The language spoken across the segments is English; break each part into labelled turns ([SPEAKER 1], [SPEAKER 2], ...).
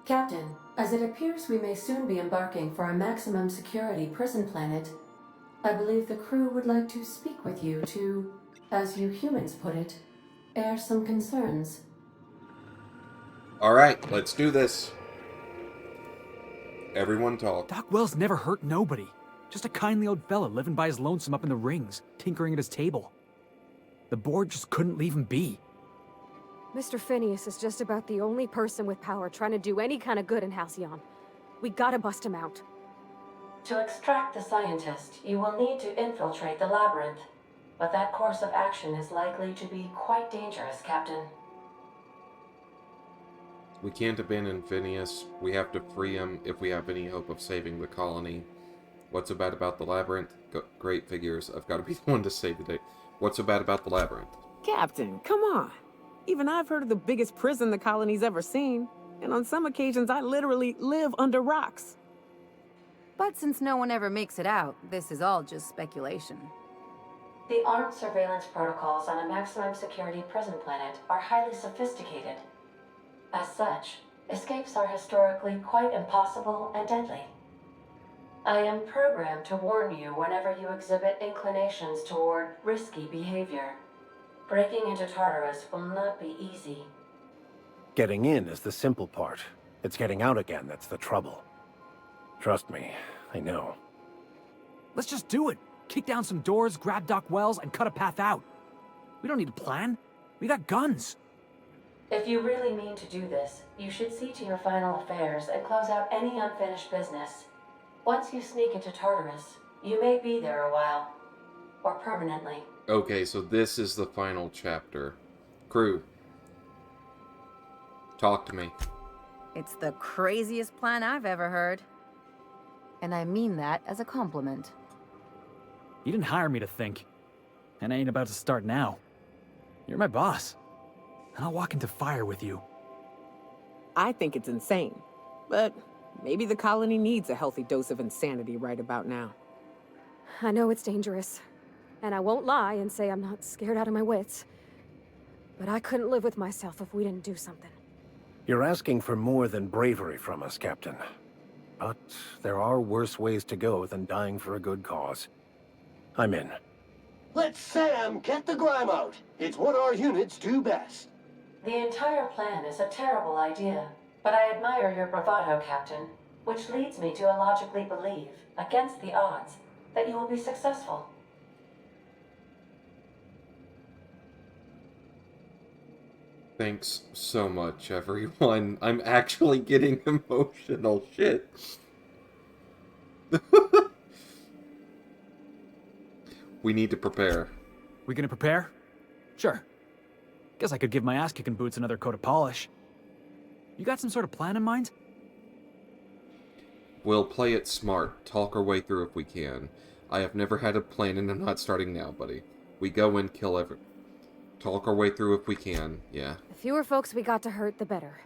[SPEAKER 1] Captain, as it appears we may soon be embarking for a maximum security prison planet, I believe the crew would like to speak with you to, as you humans put it, air some concerns.
[SPEAKER 2] Alright, let's do this. Everyone talk.
[SPEAKER 3] Doc Wells never hurt nobody. Just a kindly old fella living by his lonesome up in the rings, tinkering at his table. The board just couldn't leave him be.
[SPEAKER 4] Mr. Phineas is just about the only person with power trying to do any kind of good in Halcyon. We gotta bust him out.
[SPEAKER 1] To extract the scientist, you will need to infiltrate the labyrinth. But that course of action is likely to be quite dangerous, Captain.
[SPEAKER 2] We can't abandon Phineas. We have to free him if we have any hope of saving the colony. What's so bad about the labyrinth? Great figures. I've got to be the one to save the day. What's so bad about the labyrinth?
[SPEAKER 5] Captain, come on. Even I've heard of the biggest prison the colony's ever seen. And on some occasions, I literally live under rocks.
[SPEAKER 6] But since no one ever makes it out, this is all just speculation.
[SPEAKER 1] The armed surveillance protocols on a maximum security prison planet are highly sophisticated. As such, escapes are historically quite impossible and deadly. I am programmed to warn you whenever you exhibit inclinations toward risky behavior. Breaking into Tartarus will not be easy.
[SPEAKER 7] Getting in is the simple part. It's getting out again that's the trouble. Trust me, I know.
[SPEAKER 3] Let's just do it. Kick down some doors, grab Doc Wells, and cut a path out. We don't need a plan. We got guns.
[SPEAKER 1] If you really mean to do this, you should see to your final affairs and close out any unfinished business. Once you sneak into Tartarus, you may be there a while. Or permanently.
[SPEAKER 2] Okay, so this is the final chapter. Crew, talk to me.
[SPEAKER 6] It's the craziest plan I've ever heard. And I mean that as a compliment.
[SPEAKER 3] You didn't hire me to think. And I ain't about to start now. You're my boss. And I'll walk into fire with you.
[SPEAKER 5] I think it's insane. But maybe the colony needs a healthy dose of insanity right about now.
[SPEAKER 4] I know it's dangerous. And I won't lie and say I'm not scared out of my wits. But I couldn't live with myself if we didn't do something.
[SPEAKER 7] You're asking for more than bravery from us, Captain. But there are worse ways to go than dying for a good cause. I'm in.
[SPEAKER 8] Let Sam get the grime out. It's what our units do best.
[SPEAKER 1] The entire plan is a terrible idea, but I admire your bravado, Captain, which leads me to illogically believe, against the odds, that you will be successful.
[SPEAKER 2] Thanks so much, everyone. I'm actually getting emotional. Shit. We need to prepare.
[SPEAKER 3] We gonna prepare? Sure. Guess I could give my ass-kicking boots another coat of polish. You got some sort of plan in mind?
[SPEAKER 2] We'll play it smart, talk our way through if we can. I have never had a plan and I'm not starting now, buddy. We go in, kill every... Talk our way through if we can, yeah.
[SPEAKER 4] The fewer folks we got to hurt, the better.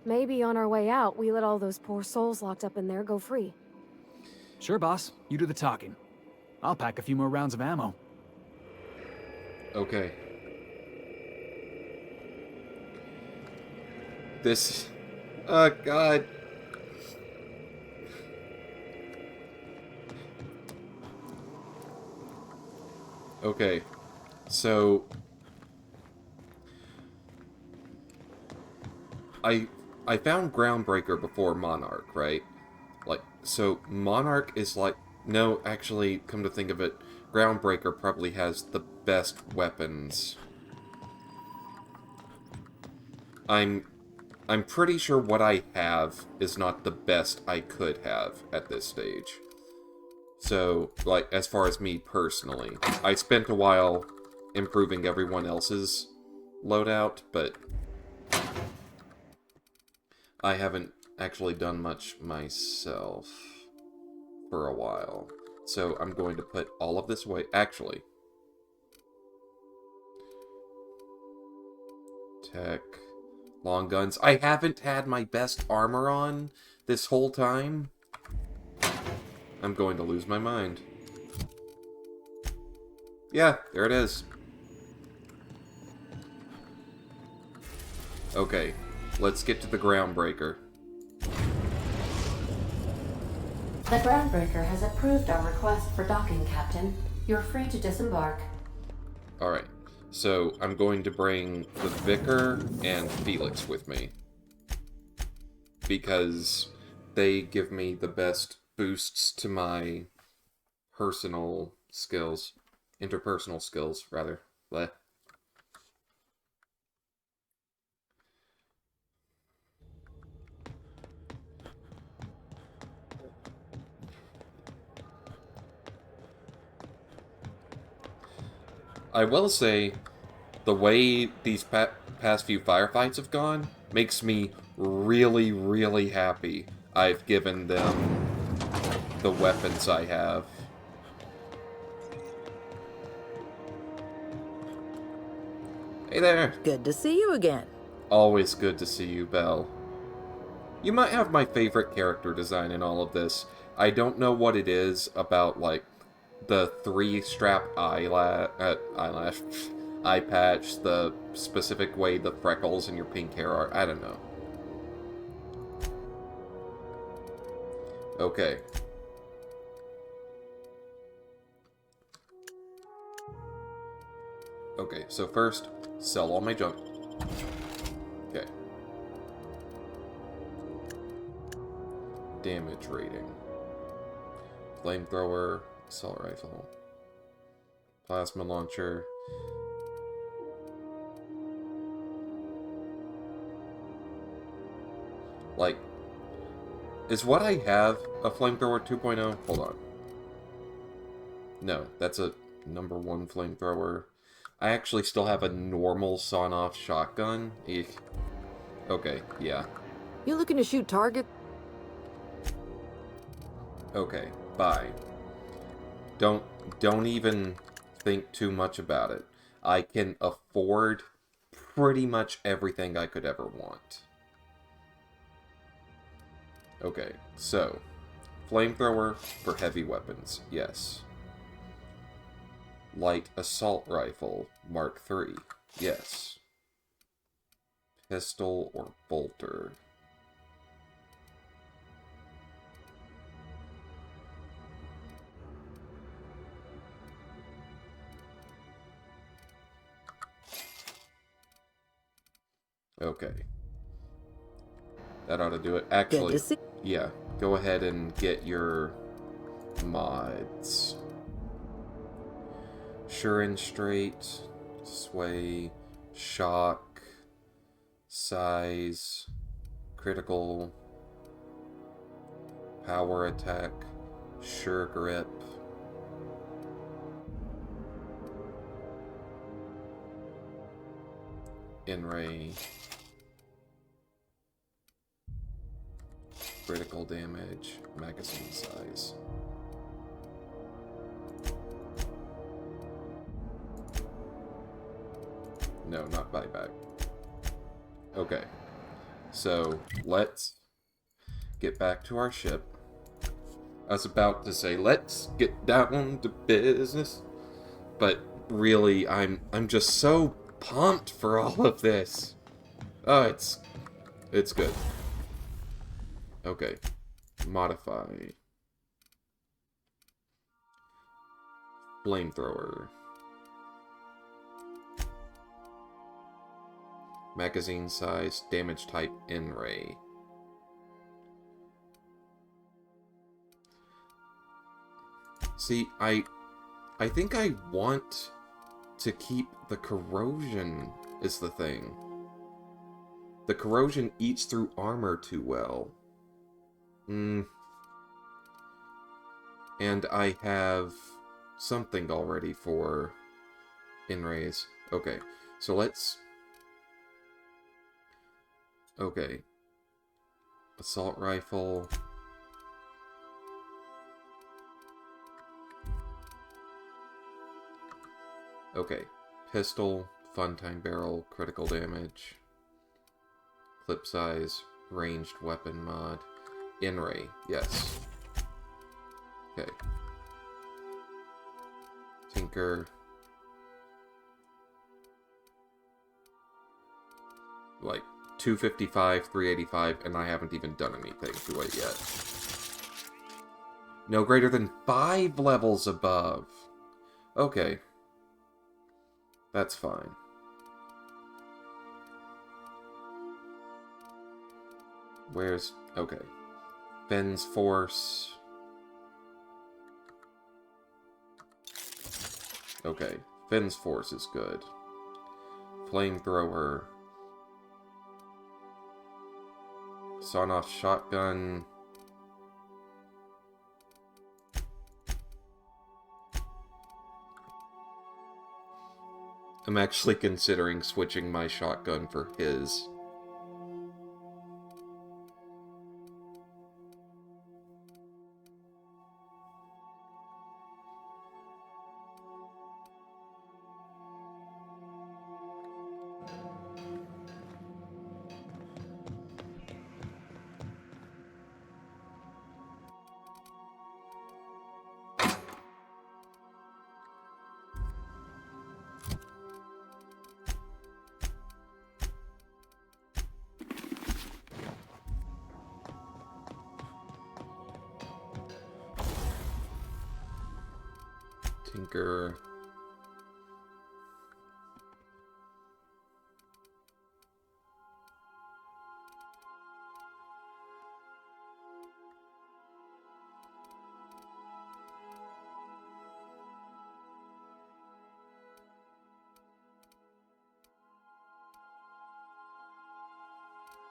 [SPEAKER 4] Maybe on our way out, we let all those poor souls locked up in there go free.
[SPEAKER 3] Sure, boss. You do the talking. I'll pack a few more rounds of ammo.
[SPEAKER 2] Okay. This... Oh, God. Okay. So... I found Groundbreaker before Monarch, right? Like, so Monarch is like... No, actually, come to think of it, Groundbreaker probably has the best weapons. I'm pretty sure what I have is not the best I could have at this stage. So, like, as far as me personally, I spent a while improving everyone else's loadout, but I haven't actually done much myself for a while. So I'm going to put all of this away. Actually, tech, long guns. I haven't had my best armor on this whole time. I'm going to lose my mind. Yeah, there it is. Okay, let's get to the Groundbreaker.
[SPEAKER 1] The Groundbreaker has approved our request for docking, Captain. You're free to disembark.
[SPEAKER 2] Alright, so I'm going to bring the Vicar and Felix with me. Because they give me the best boosts to my personal skills. Interpersonal skills, rather. Bleh. I will say, the way these past few firefights have gone makes me really, really happy I've given them the weapons I have. Hey there!
[SPEAKER 6] Good to see you again.
[SPEAKER 2] Always good to see you, Belle. You might have my favorite character design in all of this. I don't know what it is about, like, the 3-strap eyelash, eye patch, the specific way the freckles in your pink hair are. I don't know. Okay. Okay, so first, sell all my junk. Okay. Damage rating. Flamethrower, assault rifle, plasma launcher. Like, is what I have a flamethrower 2.0? Hold on. No, that's a number 1 flamethrower. I actually still have a normal sawn-off shotgun. Eek. Okay, yeah.
[SPEAKER 5] You looking to shoot target?
[SPEAKER 2] Okay, bye. Don't even think too much about it. I can afford pretty much everything I could ever want. Okay, so flamethrower for heavy weapons, yes. Light assault rifle, Mark III, yes. Pistol or bolter. Okay. That ought to do it. Actually, yeah, go ahead and get your mods. Sure and straight, sway, shock, size, critical, power attack, sure grip. In-ray. Critical damage, magazine size. No, not buyback. Okay. So, let's get back to our ship. I was about to say, let's get down to business. But really, I'm just so pumped for all of this. Oh, it's good. Okay. Modify. Flamethrower. Magazine size, damage type, in-ray. See, I think I want to keep the corrosion is the thing. The corrosion eats through armor too well. And I have something already for in-rays. Okay, so let's... Okay. Assault rifle. Okay. Pistol, fun-time barrel, critical damage. Clip size, ranged weapon mod. In-ray, yes. Okay. Tinker. Like, 255, 385, and I haven't even done anything to it yet. No greater than 5 levels above. Okay. That's fine. Where's... Okay. Finn's Force. Okay. Finn's Force is good. Flamethrower. Sawn-off Shotgun. I'm actually considering switching my shotgun for his. Tinker.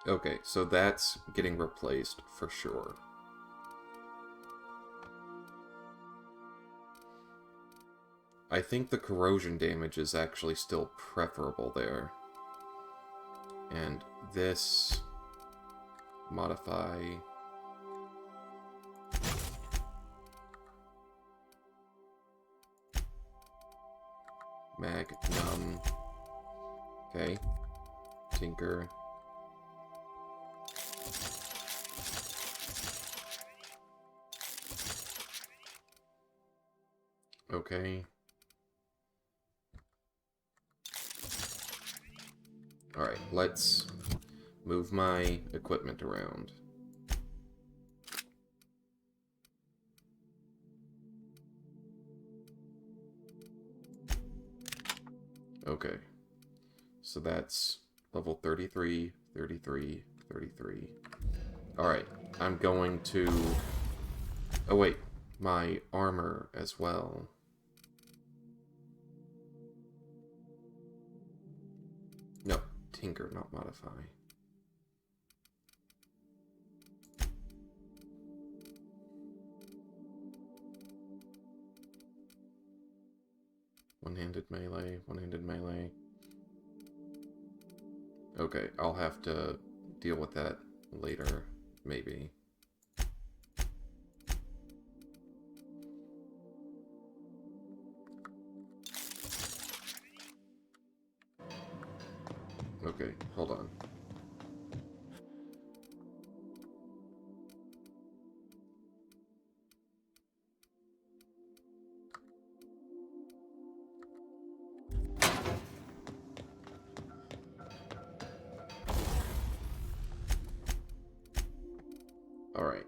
[SPEAKER 2] Okay, so that's getting replaced for sure. I think the corrosion damage is actually still preferable there. And this... modify... Magnum. Okay. Tinker. Okay. Alright, let's move my equipment around. Okay. So that's level 33, 33, 33. Alright, I'm going to... Oh wait, my armor as well. No, tinker, not modify. One-handed melee, one-handed melee. Okay, I'll have to deal with that later, maybe. Okay, hold on. All right.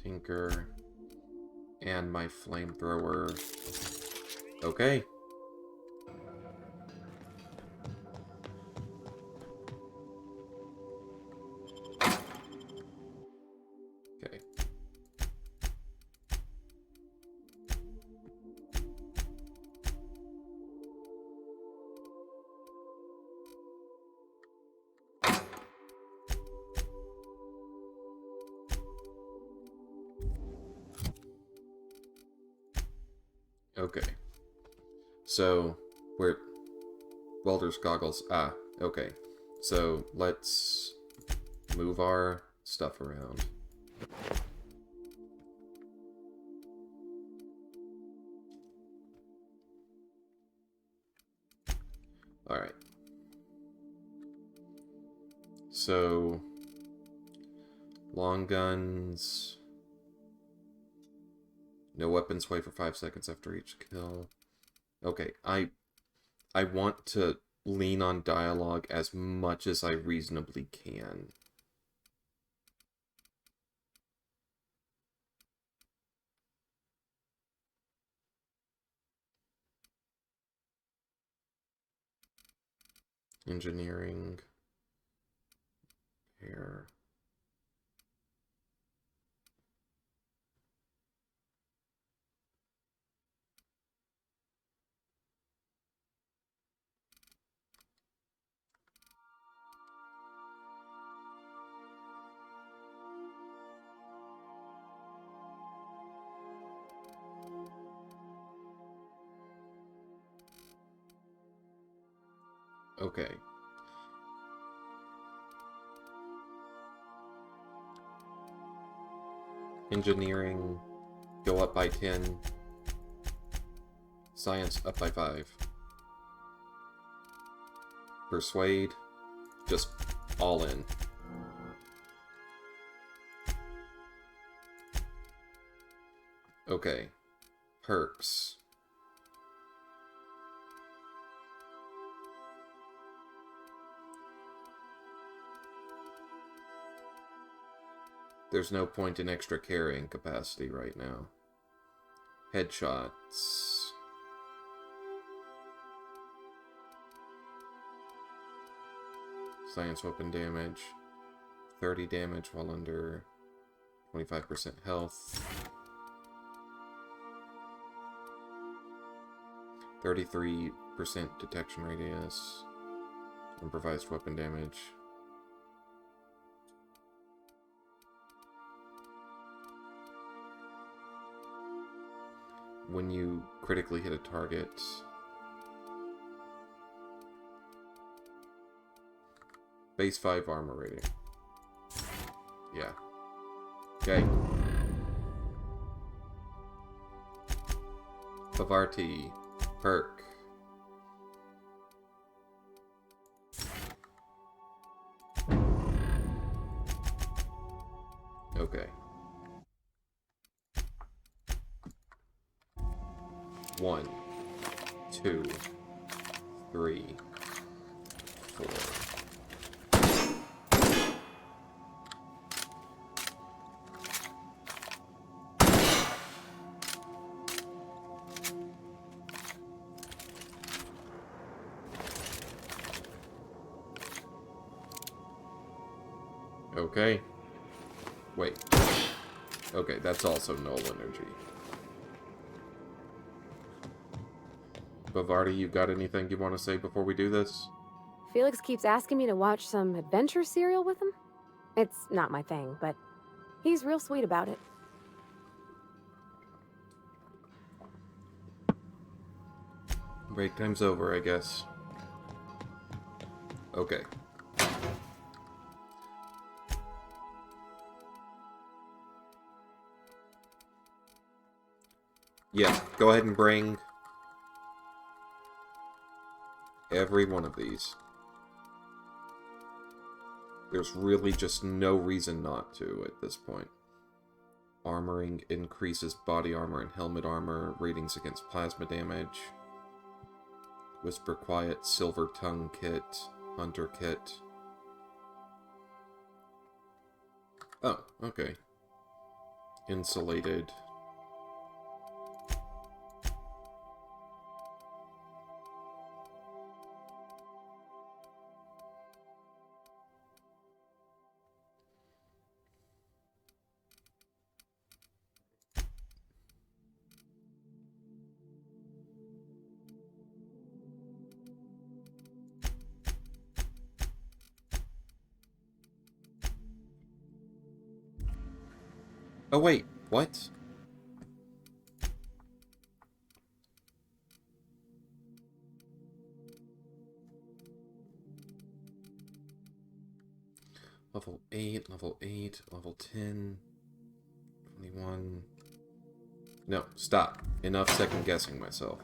[SPEAKER 2] Tinker and my flamethrower. Okay. Okay. Okay. So, we're... Welder's goggles. Ah, okay. So, let's move our stuff around. Alright. So, long guns. No weapons sway for 5 seconds after each kill. Okay, I want to lean on dialogue as much as I reasonably can. Engineering. Here. Okay. Engineering, go up by 10. Science, up by 5. Persuade, just all in. Okay. Perks. There's no point in extra carrying capacity right now. Headshots. Science weapon damage. 30 damage while under 25% health. 33% detection radius. Improvised weapon damage. When you critically hit a target, base 5 armor rating. Yeah. Okay. Bavarti. Perk. Okay. 1, 2, 3, 4. Okay. Wait. Okay, that's also null energy. Bavardi, you got anything you want to say before we do this?
[SPEAKER 4] Felix keeps asking me to watch some adventure serial with him. It's not my thing, but he's real sweet about it.
[SPEAKER 2] Break time's over, I guess. Okay. Yeah, go ahead and bring every one of these. There's really just no reason not to at this point. Armoring increases body armor and helmet armor, ratings against plasma damage. Whisper Quiet, Silver Tongue Kit, Hunter Kit. Oh, okay. Insulated. Oh wait, what? Level 8, level 8, level 10, 21... No, stop. Enough second guessing myself.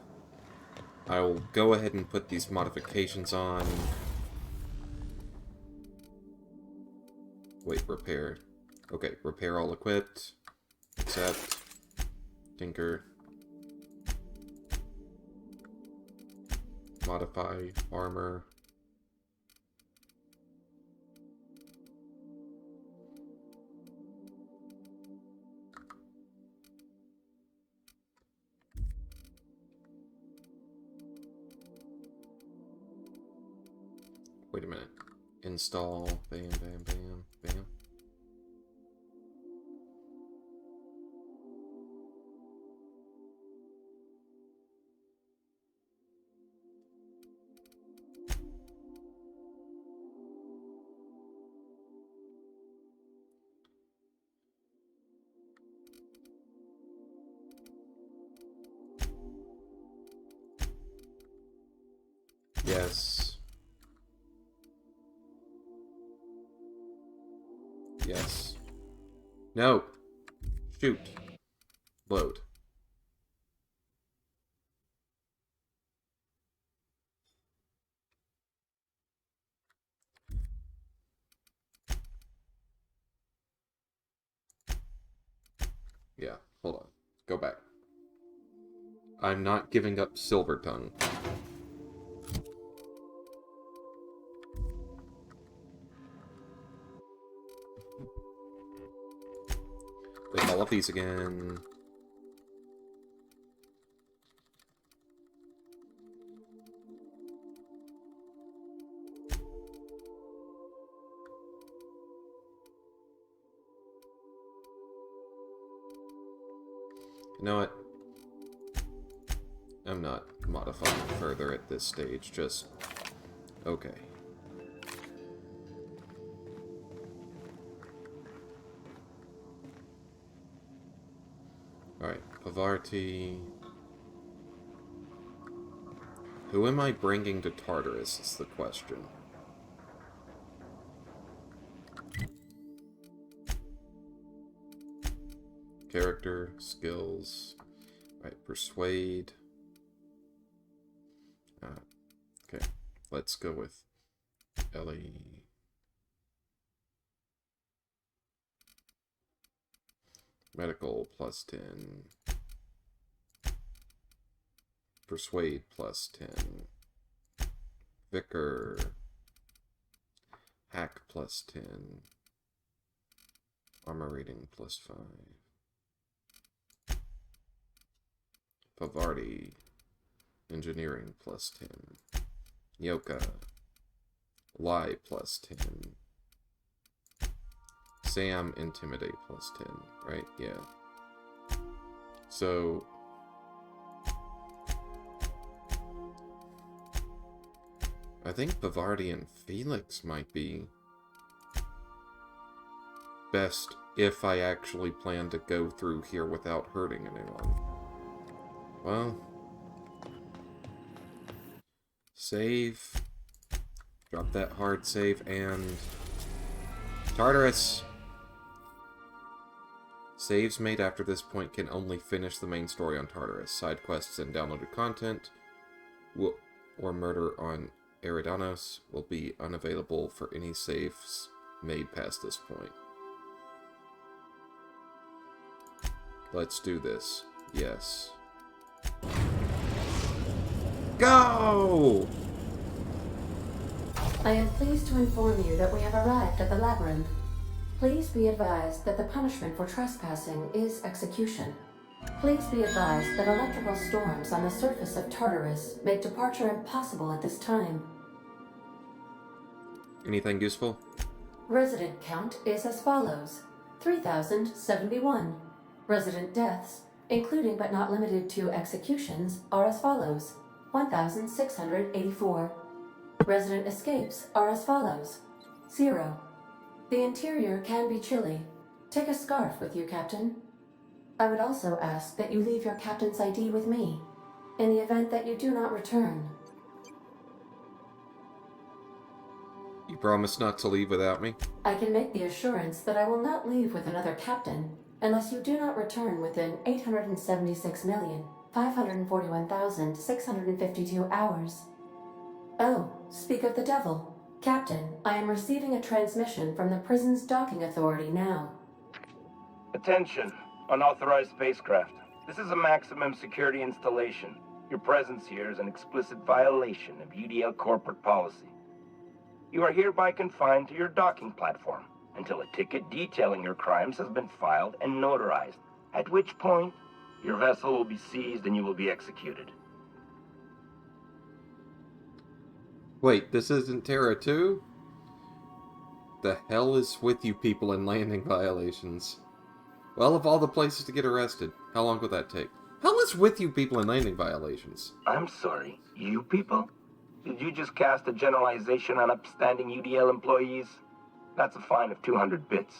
[SPEAKER 2] I will go ahead and put these modifications on. Wait, repair. Okay, repair all equipped. Accept. Tinker. Modify armor. Wait a minute. Install. Bam, bam, bam, bam. Yes. Yes. No. Shoot. Load. Yeah, hold on. Go back. I'm not giving up Silvertongue. Take all of these again. You know what? I'm not modifying further at this stage, just... Okay. Alright, Pavarti... Who am I bringing to Tartarus is the question. Character, skills... Right, persuade... okay, let's go with Ellie. Medical plus 10. Persuade plus 10. Vicar. Hack plus 10. Armor rating plus 5. Pavarti. Engineering plus 10. Yoka. Lie plus 10. Sam, Intimidate plus 10, right? Yeah. So... I think Pavarti and Felix might be best if I actually plan to go through here without hurting anyone. Well... Save. Drop that hard save and... Tartarus! Saves made after this point can only finish the main story on Tartarus. Side quests and downloaded content or murder on Eridanos will be unavailable for any saves made past this point. Let's do this. Yes. Go!
[SPEAKER 1] I am pleased to inform you that we have arrived at the labyrinth. Please be advised that the punishment for trespassing is execution. Please be advised that electrical storms on the surface of Tartarus make departure impossible at this time.
[SPEAKER 2] Anything useful?
[SPEAKER 1] Resident count is as follows: 3,071. Resident deaths, including but not limited to executions, are as follows: 1,684. Resident escapes are as follows: 0. The interior can be chilly. Take a scarf with you, Captain. I would also ask that you leave your captain's ID with me, in the event that you do not return.
[SPEAKER 2] You promise not to leave without me?
[SPEAKER 1] I can make the assurance that I will not leave with another captain, unless you do not return within 876,541,652 hours. Oh, speak of the devil. Captain, I am receiving a transmission from the prison's docking authority now.
[SPEAKER 9] Attention, unauthorized spacecraft. This is a maximum security installation. Your presence here is an explicit violation of UDL corporate policy. You are hereby confined to your docking platform until a ticket detailing your crimes has been filed and notarized, at which point your vessel will be seized and you will be executed.
[SPEAKER 2] Wait, this isn't Terra 2? The hell is with you people in landing violations? Well, of all the places to get arrested, how long would that take? Hell is with you people in landing violations?
[SPEAKER 9] I'm sorry, you people? Did you just cast a generalization on upstanding UDL employees? That's a fine of 200 bits.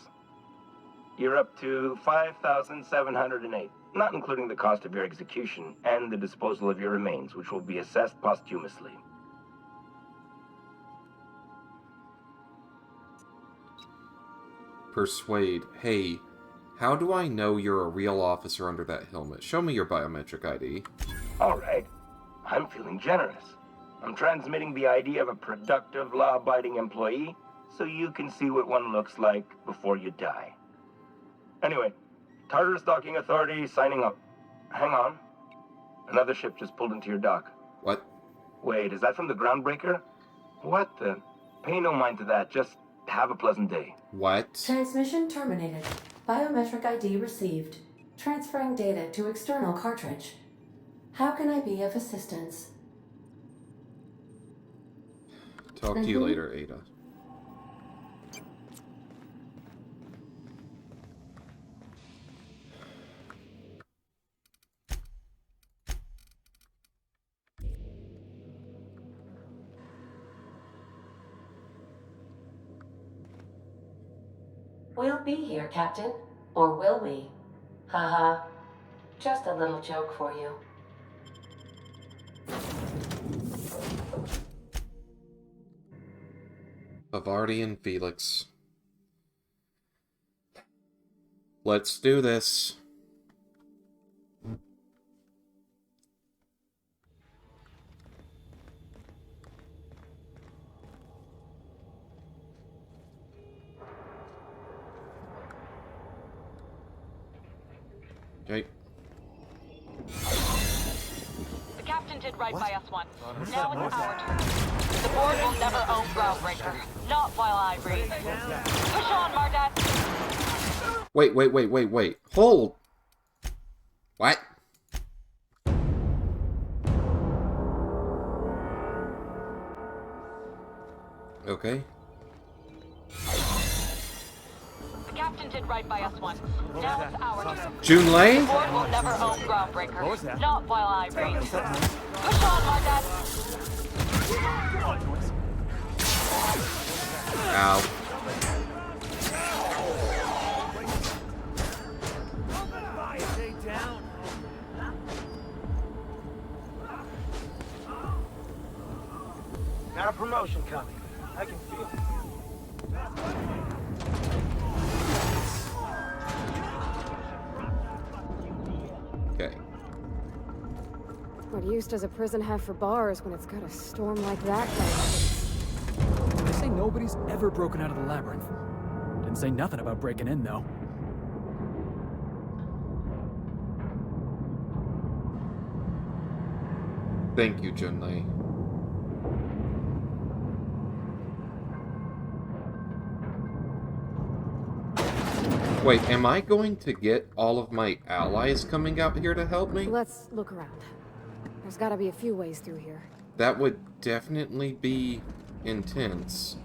[SPEAKER 9] You're up to 5,708, not including the cost of your execution and the disposal of your remains, which will be assessed posthumously.
[SPEAKER 2] Persuade. Hey, how do I know you're a real officer under that helmet? Show me your biometric ID.
[SPEAKER 9] Alright. I'm feeling generous. I'm transmitting the ID of a productive, law-abiding employee so you can see what one looks like before you die. Anyway, Tartarus Docking Authority signing up. Hang on. Another ship just pulled into your dock.
[SPEAKER 2] What?
[SPEAKER 9] Wait, is that from the Groundbreaker? What the? Pay no mind to that. Just have a pleasant day.
[SPEAKER 2] What?
[SPEAKER 1] Transmission terminated. Biometric ID received. Transferring data to external cartridge. How can I be of assistance?
[SPEAKER 2] Talk to you later, Ada.
[SPEAKER 1] We'll be here, Captain. Or will we? Haha. Just a little joke for you.
[SPEAKER 2] Bavardi and Felix. Let's do this. Okay.
[SPEAKER 10] The captain did right by us once. Now it's our turn. The board will never own Groundbreaker. Not while I breathe. Push on, Mardat!
[SPEAKER 2] Wait. Hold! What? Okay.
[SPEAKER 10] The captain did right by us once. Now it's our turn.
[SPEAKER 2] Junlei?
[SPEAKER 10] The board will never own Groundbreaker. Not while I breathe. Push on, Mardat!
[SPEAKER 2] Ow.
[SPEAKER 9] Got a promotion coming. I can feel it.
[SPEAKER 2] Okay.
[SPEAKER 4] What use does a prison have for bars when it's got a storm like that going?
[SPEAKER 3] They say nobody's ever broken out of the labyrinth. Didn't say nothing about breaking in, though.
[SPEAKER 2] Thank you, Junlei. Wait, am I going to get all of my allies coming out here to help me?
[SPEAKER 4] Let's look around. There's gotta be a few ways through here.
[SPEAKER 2] That would definitely be intense.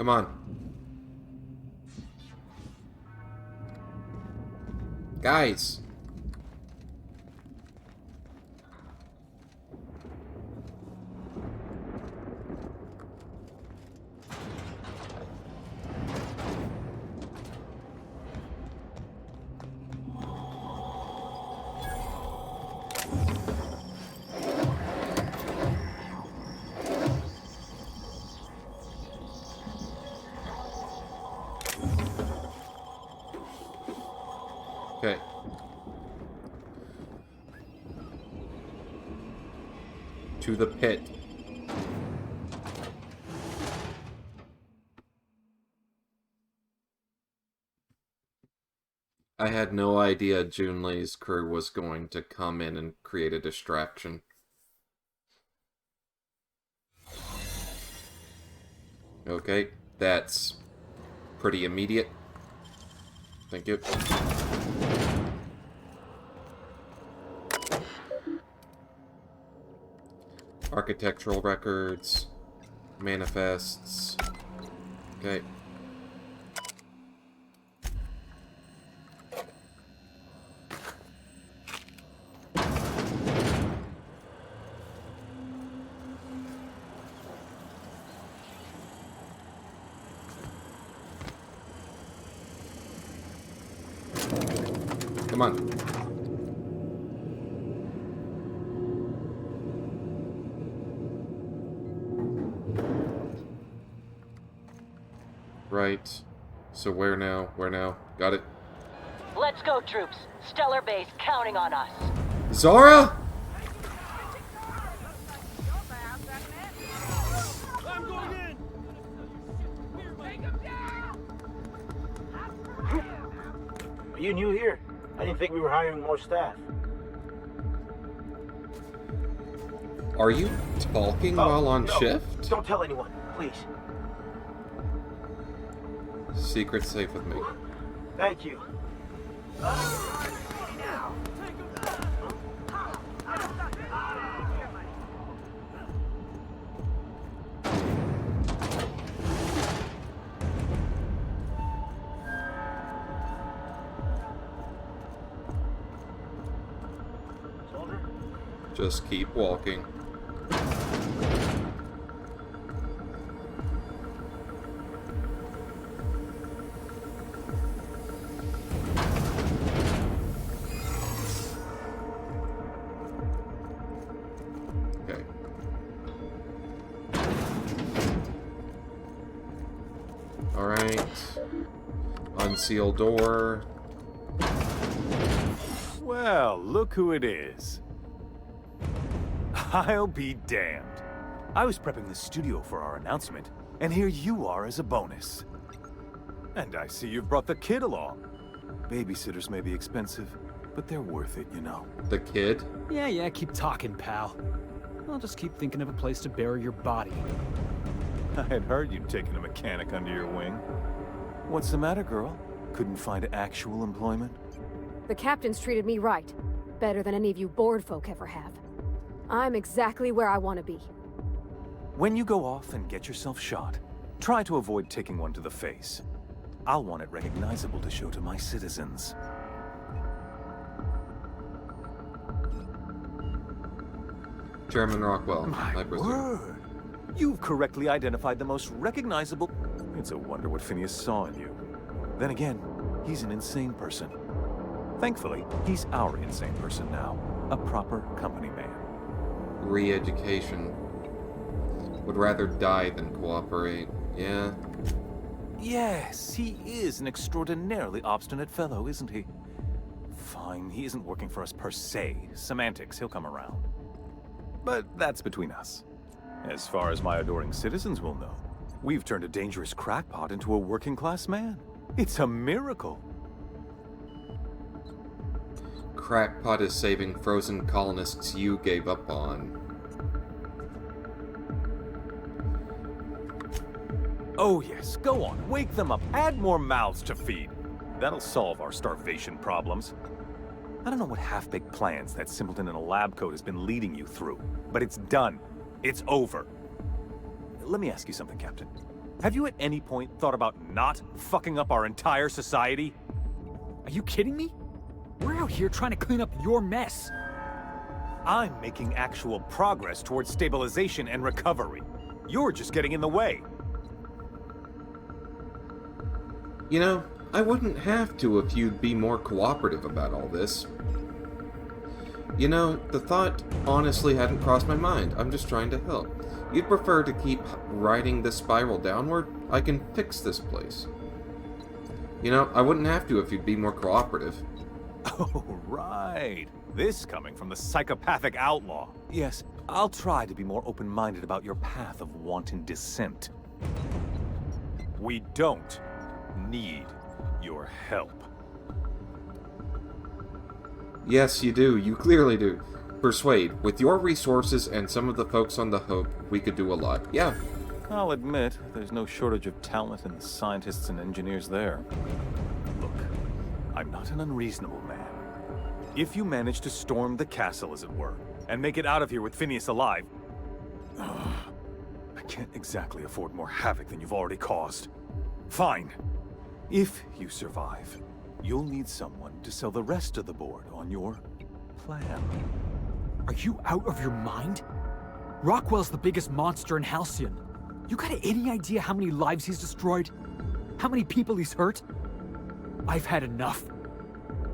[SPEAKER 2] Come on. Guys. Okay. To the pit. I had no idea Junlei's crew was going to come in and create a distraction. Okay, that's pretty immediate. Thank you. Architectural records, manifests. Okay. Come on. Right. So where now? Where now? Got it.
[SPEAKER 10] Let's go, troops. Stellar Base counting on us.
[SPEAKER 2] Zara?
[SPEAKER 11] Are you new here? I didn't think we were hiring more staff.
[SPEAKER 2] Are you talking while on
[SPEAKER 11] no,
[SPEAKER 2] shift?
[SPEAKER 11] Don't tell anyone, please.
[SPEAKER 2] Secret safe with me.
[SPEAKER 11] Thank you.
[SPEAKER 2] Just keep walking. Okay. All right. Unseal door.
[SPEAKER 12] Well, look who it is. I'll be damned. I was prepping the studio for our announcement, and here you are as a bonus. And I see you've brought the kid along. Babysitters may be expensive, but they're worth it, you know.
[SPEAKER 2] The kid?
[SPEAKER 3] Yeah, keep talking, pal. I'll just keep thinking of a place to bury your body.
[SPEAKER 12] I had heard you'd taken a mechanic under your wing. What's the matter, girl? Couldn't find actual employment?
[SPEAKER 4] The captain's treated me right. Better than any of you bored folk ever have. I'm exactly where I want to be.
[SPEAKER 12] When you go off and get yourself shot, try to avoid taking one to the face. I'll want it recognizable to show to my citizens.
[SPEAKER 2] Chairman Rockwell.
[SPEAKER 12] My word! You've correctly identified the most recognizable... It's a wonder what Phineas saw in you. Then again, he's an insane person. Thankfully, he's our insane person now. A proper company man.
[SPEAKER 2] Re-education. Would rather die than cooperate. Yeah.
[SPEAKER 12] Yes, he is an extraordinarily obstinate fellow, isn't he? Fine, he isn't working for us per se. Semantics, he'll come around. But that's between us. As far as my adoring citizens will know, we've turned a dangerous crackpot into a working-class man. It's a miracle.
[SPEAKER 2] Crackpot is saving frozen colonists you gave up on.
[SPEAKER 12] Oh yes, go on, wake them up, add more mouths to feed. That'll solve our starvation problems. I don't know what half-baked plans that simpleton in a lab coat has been leading you through, but it's done. It's over. Let me ask you something, Captain. Have you at any point thought about not fucking up our entire society?
[SPEAKER 3] Are you kidding me? We're out here trying to clean up your mess.
[SPEAKER 12] I'm making actual progress towards stabilization and recovery. You're just getting in the way.
[SPEAKER 2] You know, I wouldn't have to if you'd be more cooperative about all this. You know, the thought honestly hadn't crossed my mind. I'm just trying to help. You'd prefer to keep riding this spiral downward? I can fix this place. You know, I wouldn't have to if you'd be more cooperative.
[SPEAKER 12] Oh, right. This coming from the psychopathic outlaw. Yes, I'll try to be more open-minded about your path of wanton descent. We don't need your help.
[SPEAKER 2] Yes, you do. You clearly do. Persuade. With your resources and some of the folks on the Hope, we could do a lot. Yeah.
[SPEAKER 12] I'll admit, there's no shortage of talent in the scientists and engineers there. Look, I'm not an unreasonable man. If you manage to storm the castle, as it were, and make it out of here with Phineas alive, I can't exactly afford more havoc than you've already caused. Fine. If you survive, you'll need someone to sell the rest of the board on your plan.
[SPEAKER 3] Are you out of your mind? Rockwell's the biggest monster in Halcyon. You got any idea how many lives he's destroyed? How many people he's hurt? I've had enough.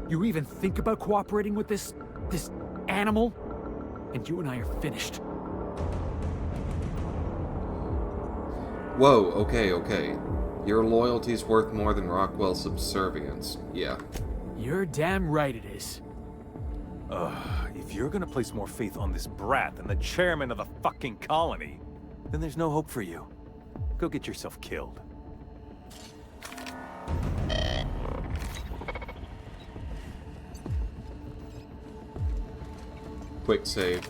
[SPEAKER 3] You even think about cooperating with this animal? And you and I are finished.
[SPEAKER 2] Whoa, okay. Your loyalty's worth more than Rockwell's subservience. Yeah.
[SPEAKER 3] You're damn right it is.
[SPEAKER 12] If you're gonna place more faith on this brat than the chairman of the fucking colony, then there's no hope for you. Go get yourself killed.
[SPEAKER 2] Quick save.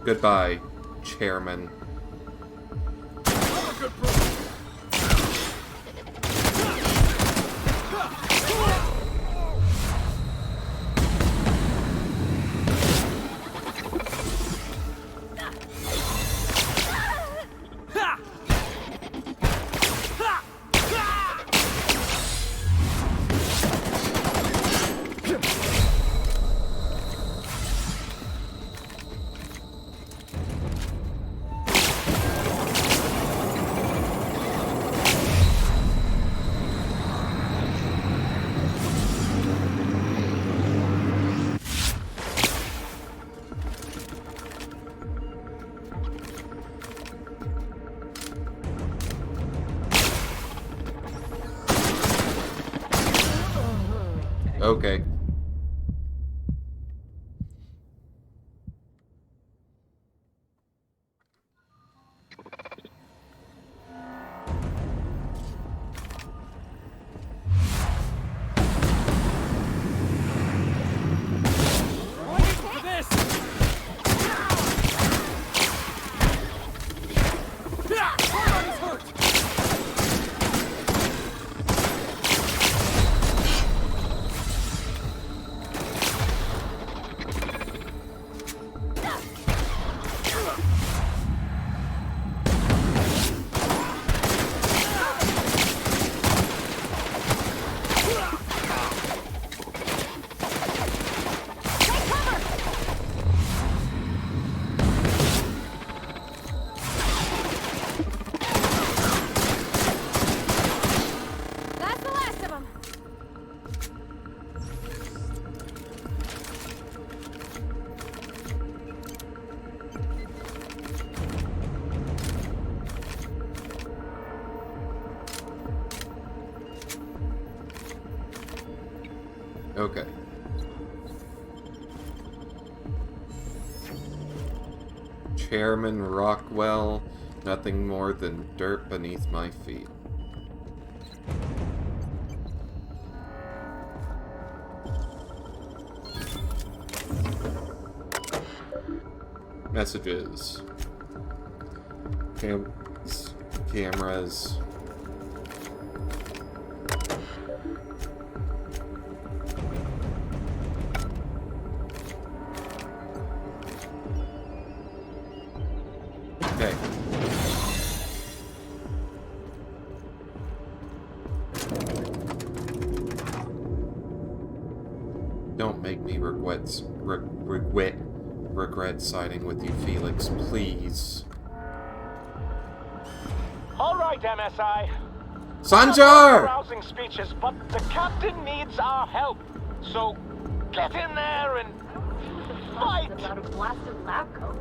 [SPEAKER 2] Goodbye, Chairman. Okay. Okay. Chairman Rockwell, nothing more than dirt beneath my feet. Messages. Cameras. Don't make me regret siding with you, Felix, please.
[SPEAKER 13] All right, MSI.
[SPEAKER 2] Sanjar!
[SPEAKER 13] Rousing speeches, but the captain needs our help. So get in there and fight.
[SPEAKER 1] About a blasted lab coat.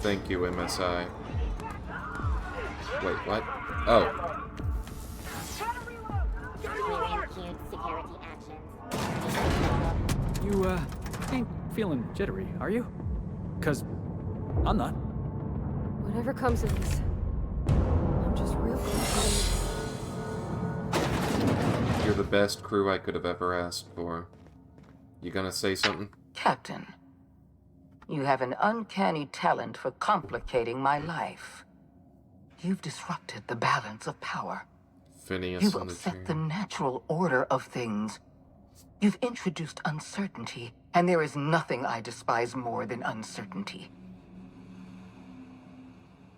[SPEAKER 2] Thank you, MSI. Wait, what? Oh.
[SPEAKER 3] You, ain't feeling jittery, are you? 'Cause I'm not.
[SPEAKER 4] Whatever comes of this, I'm just real glad.
[SPEAKER 2] You're the best crew I could have ever asked for. You gonna say something?
[SPEAKER 14] Captain, you have an uncanny talent for complicating my life. You've disrupted the balance of power.
[SPEAKER 2] Phineas
[SPEAKER 14] You've
[SPEAKER 2] in the
[SPEAKER 14] upset
[SPEAKER 2] chair.
[SPEAKER 14] the natural order of things. You've introduced uncertainty, and there is nothing I despise more than uncertainty.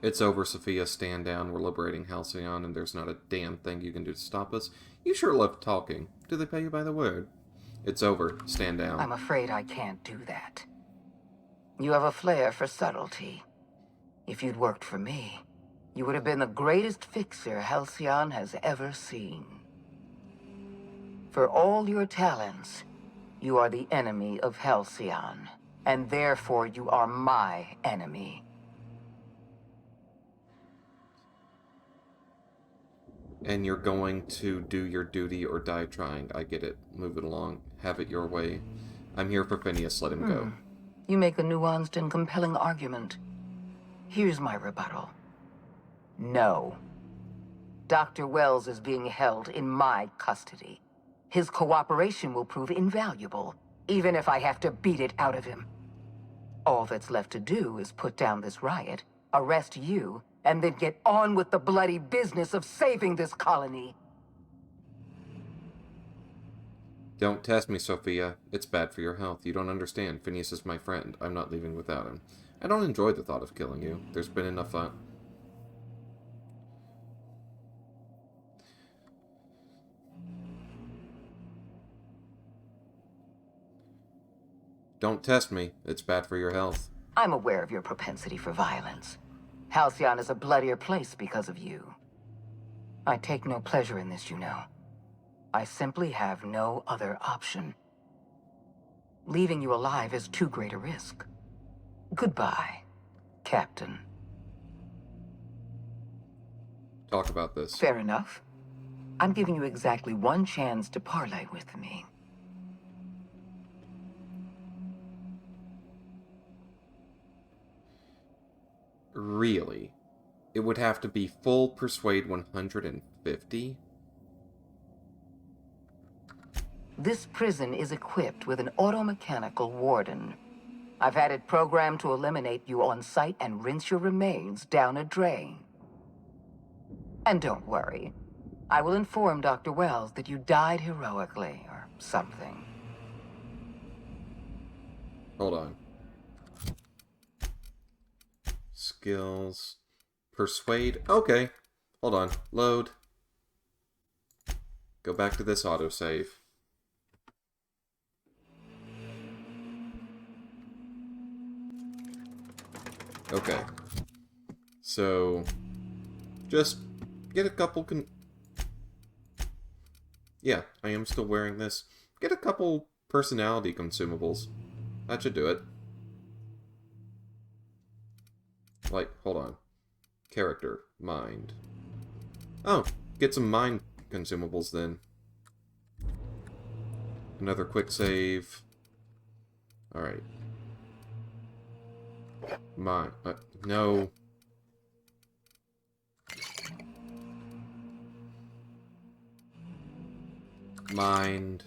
[SPEAKER 2] It's over, Sophia. Stand down. We're liberating Halcyon, and there's not a damn thing you can do to stop us. You sure love talking. Do they pay you by the word? It's over. Stand down.
[SPEAKER 14] I'm afraid I can't do that. You have a flair for subtlety. If you'd worked for me, you would have been the greatest fixer Halcyon has ever seen. For all your talents, you are the enemy of Halcyon, and therefore you are my enemy.
[SPEAKER 2] And you're going to do your duty or die trying. I get it. Move it along. Have it your way. I'm here for Phineas. Let him go.
[SPEAKER 14] You make a nuanced and compelling argument. Here's my rebuttal. No. Dr. Wells is being held in my custody. His cooperation will prove invaluable, even if I have to beat it out of him. All that's left to do is put down this riot, arrest you, and then get on with the bloody business of saving this colony.
[SPEAKER 2] Don't test me, Sophia. It's bad for your health. You don't understand. Phineas is my friend. I'm not leaving without him. I don't enjoy the thought of killing you. There's been enough fun. Don't test me. It's bad for your health.
[SPEAKER 14] I'm aware of your propensity for violence. Halcyon is a bloodier place because of you. I take no pleasure in this, you know. I simply have no other option. Leaving you alive is too great a risk. Goodbye, Captain.
[SPEAKER 2] Talk about this.
[SPEAKER 14] Fair enough. I'm giving you exactly one chance to parley with me.
[SPEAKER 2] Really? It would have to be full Persuade 150?
[SPEAKER 14] This prison is equipped with an automechanical warden. I've had it programmed to eliminate you on sight and rinse your remains down a drain. And don't worry. I will inform Dr. Wells that you died heroically, or something.
[SPEAKER 2] Hold on. Skills. Persuade. Okay. Hold on. Load. Go back to this autosave. Okay. So, just get a couple Yeah, I am still wearing this. Get a couple personality consumables. That should do it. Like, hold on. Character. Mind. Oh, get some mind consumables then. Another quick save. Alright. Mind. No. Mind.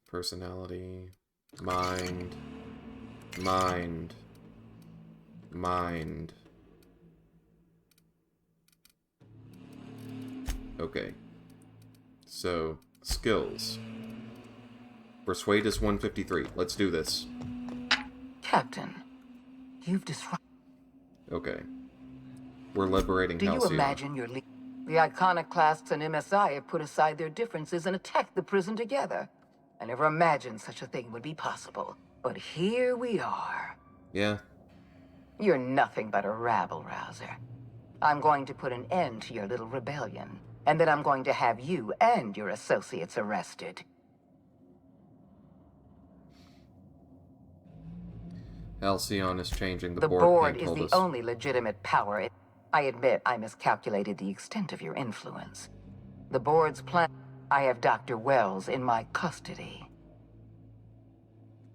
[SPEAKER 2] Personality. Mind. Mind. Mind. Okay. So, skills. Persuade is 153. Let's do this.
[SPEAKER 14] Captain, you've disrupted...
[SPEAKER 2] Okay. We're liberating
[SPEAKER 14] Do you
[SPEAKER 2] Halcyon.
[SPEAKER 14] imagine your the Iconoclasts and MSI have put aside their differences and attacked the prison together? I never imagined such a thing would be possible. But here we are.
[SPEAKER 2] Yeah.
[SPEAKER 14] You're nothing but a rabble-rouser. I'm going to put an end to your little rebellion. And then I'm going to have you and your associates arrested.
[SPEAKER 2] Halcyon is changing.
[SPEAKER 14] The
[SPEAKER 2] board
[SPEAKER 14] board is
[SPEAKER 2] told
[SPEAKER 14] the
[SPEAKER 2] us.
[SPEAKER 14] only legitimate power. I admit I miscalculated the extent of your influence. The board's plan... I have Dr. Wells in my custody.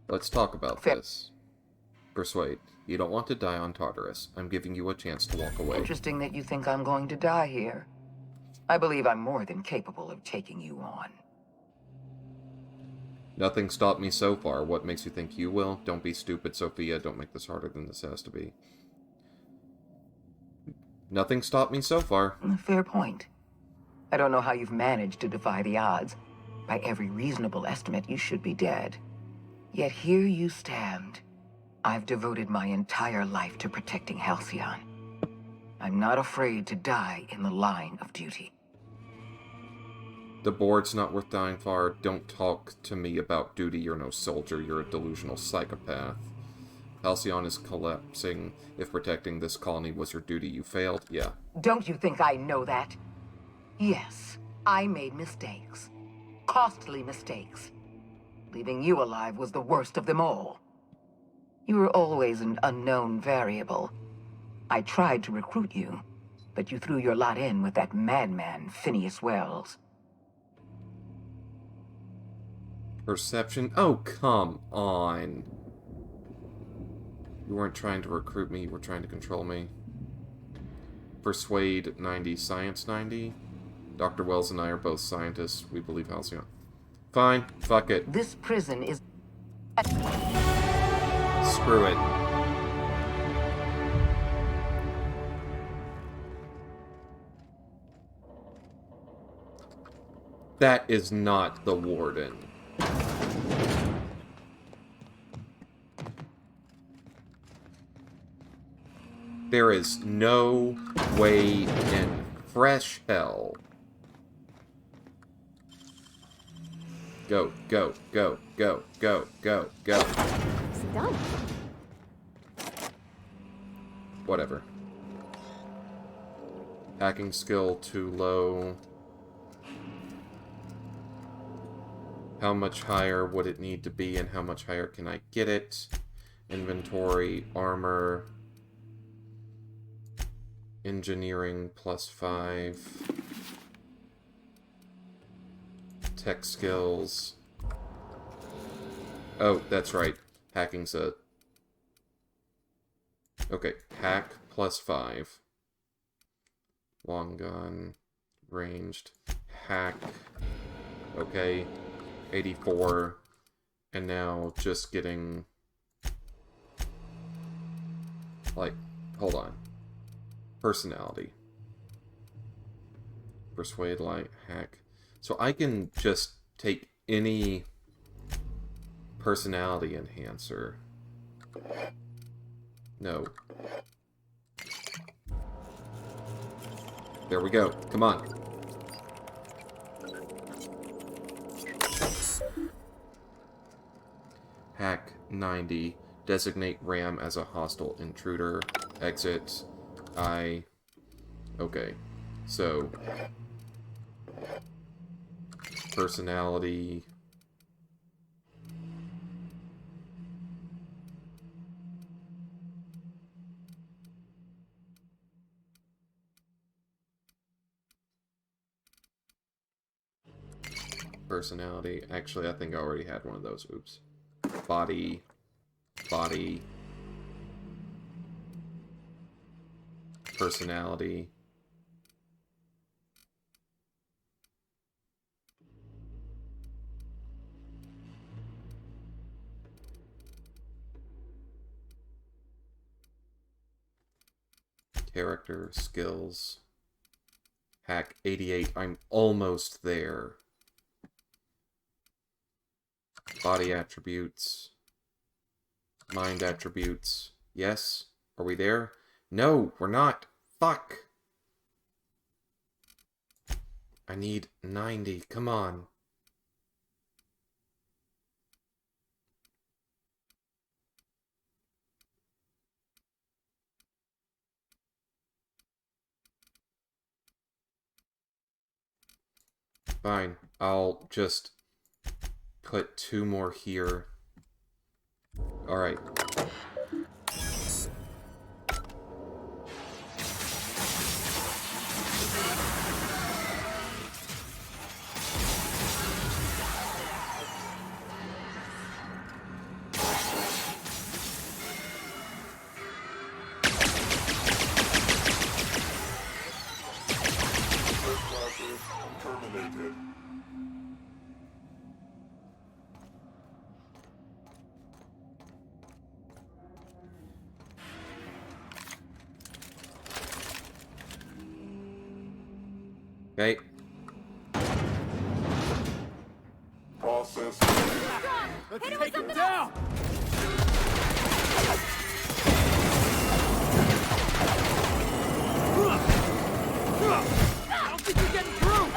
[SPEAKER 2] Let's talk about this. Persuade. You don't want to die on Tartarus. I'm giving you a chance to walk away.
[SPEAKER 14] Interesting that you think I'm going to die here. I believe I'm more than capable of taking you on.
[SPEAKER 2] Nothing stopped me so far. What makes you think you will? Don't be stupid, Sophia. Don't make this harder than this has to be. Nothing stopped me so far.
[SPEAKER 14] Fair point. I don't know how you've managed to defy the odds. By every reasonable estimate, you should be dead. Yet here you stand. I've devoted my entire life to protecting Halcyon. I'm not afraid to die in the line of duty.
[SPEAKER 2] The board's not worth dying for. Don't talk to me about duty. You're no soldier. You're a delusional psychopath. Halcyon is collapsing. If protecting this colony was your duty, you failed. Yeah.
[SPEAKER 14] Don't you think I know that? Yes, I made mistakes. Costly mistakes. Leaving you alive was the worst of them all. You were always an unknown variable. I tried to recruit you, but you threw your lot in with that madman, Phineas Wells.
[SPEAKER 2] Perception? Oh, come on. You weren't trying to recruit me, you were trying to control me. Persuade 90, Science 90. Dr. Wells and I are both scientists. We believe Halcyon. Fine, fuck it.
[SPEAKER 14] This prison is...
[SPEAKER 2] Screw it. That is not the Warden. There is no way in fresh hell. Go, go, go, go, go, go, go.
[SPEAKER 4] Is he done?
[SPEAKER 2] Whatever. Hacking skill too low. How much higher would it need to be, and how much higher can I get it? Inventory, armor, engineering +5, tech skills. Oh, that's right. Hacking's a... Okay, hack +5. Long gun, ranged, hack. Okay. 84, and now just getting, like, hold on, personality, persuade, light, hack, so I can just take any personality enhancer, no, there we go, come on. Hack 90. Designate Ram as a hostile intruder. Exit. Okay. So. Personality. Personality. Actually, I think I already had one of those. Oops. Body, body, personality, Character, skills. Hack 88. I'm almost there. Body attributes. Mind attributes. Yes? Are we there? No, we're not. Fuck! I need 90. Come on. Fine. I'll just put 2 more here. Alright. Okay.
[SPEAKER 15] Process.
[SPEAKER 3] Let's take him down! I don't think you're getting through!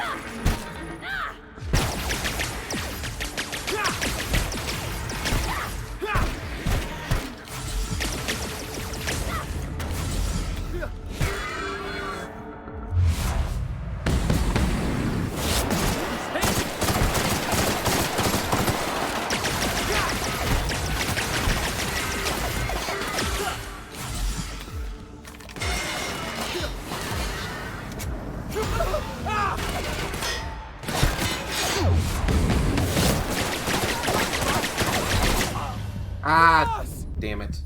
[SPEAKER 2] Ah, damn it.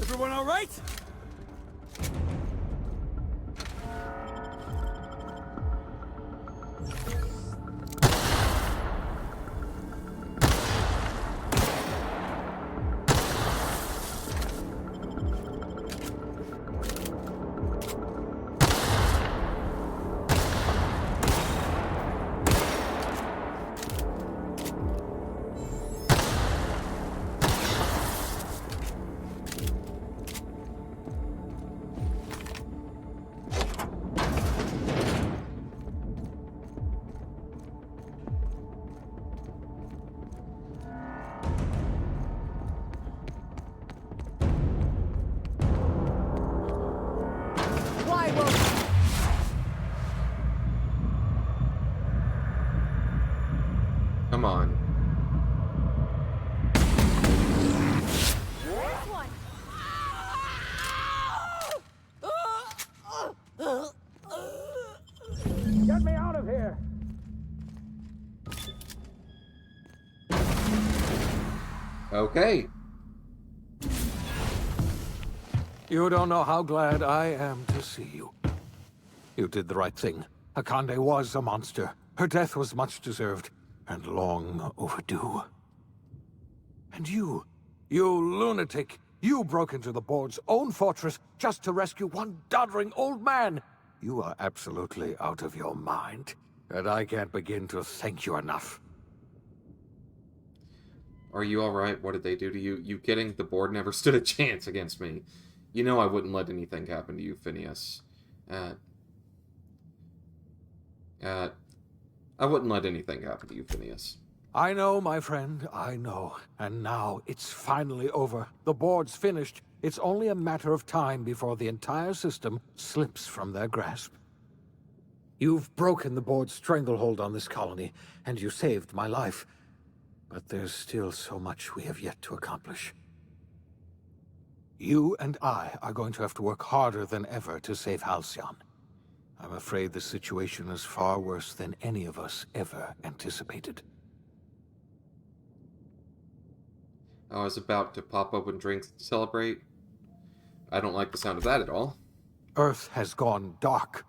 [SPEAKER 3] Everyone all right?
[SPEAKER 2] Okay.
[SPEAKER 7] You don't know how glad I am to see you. You did the right thing. Akande was a monster. Her death was much deserved, and long overdue. And you lunatic, you broke into the board's own fortress just to rescue one doddering old man. You are absolutely out of your mind, and I can't begin to thank you enough.
[SPEAKER 2] Are you alright? What did they do to you? You kidding? The board never stood a chance against me. You know I wouldn't let anything happen to you, Phineas. I wouldn't let anything happen to you, Phineas.
[SPEAKER 7] I know, my friend, I know. And now it's finally over. The board's finished. It's only a matter of time before the entire system slips from their grasp. You've broken the board's stranglehold on this colony, and you saved my life. But there's still so much we have yet to accomplish. You and I are going to have to work harder than ever to save Halcyon. I'm afraid the situation is far worse than any of us ever anticipated.
[SPEAKER 2] I was about to pop open drinks to celebrate. I don't like the sound of that at all.
[SPEAKER 7] Earth has gone dark.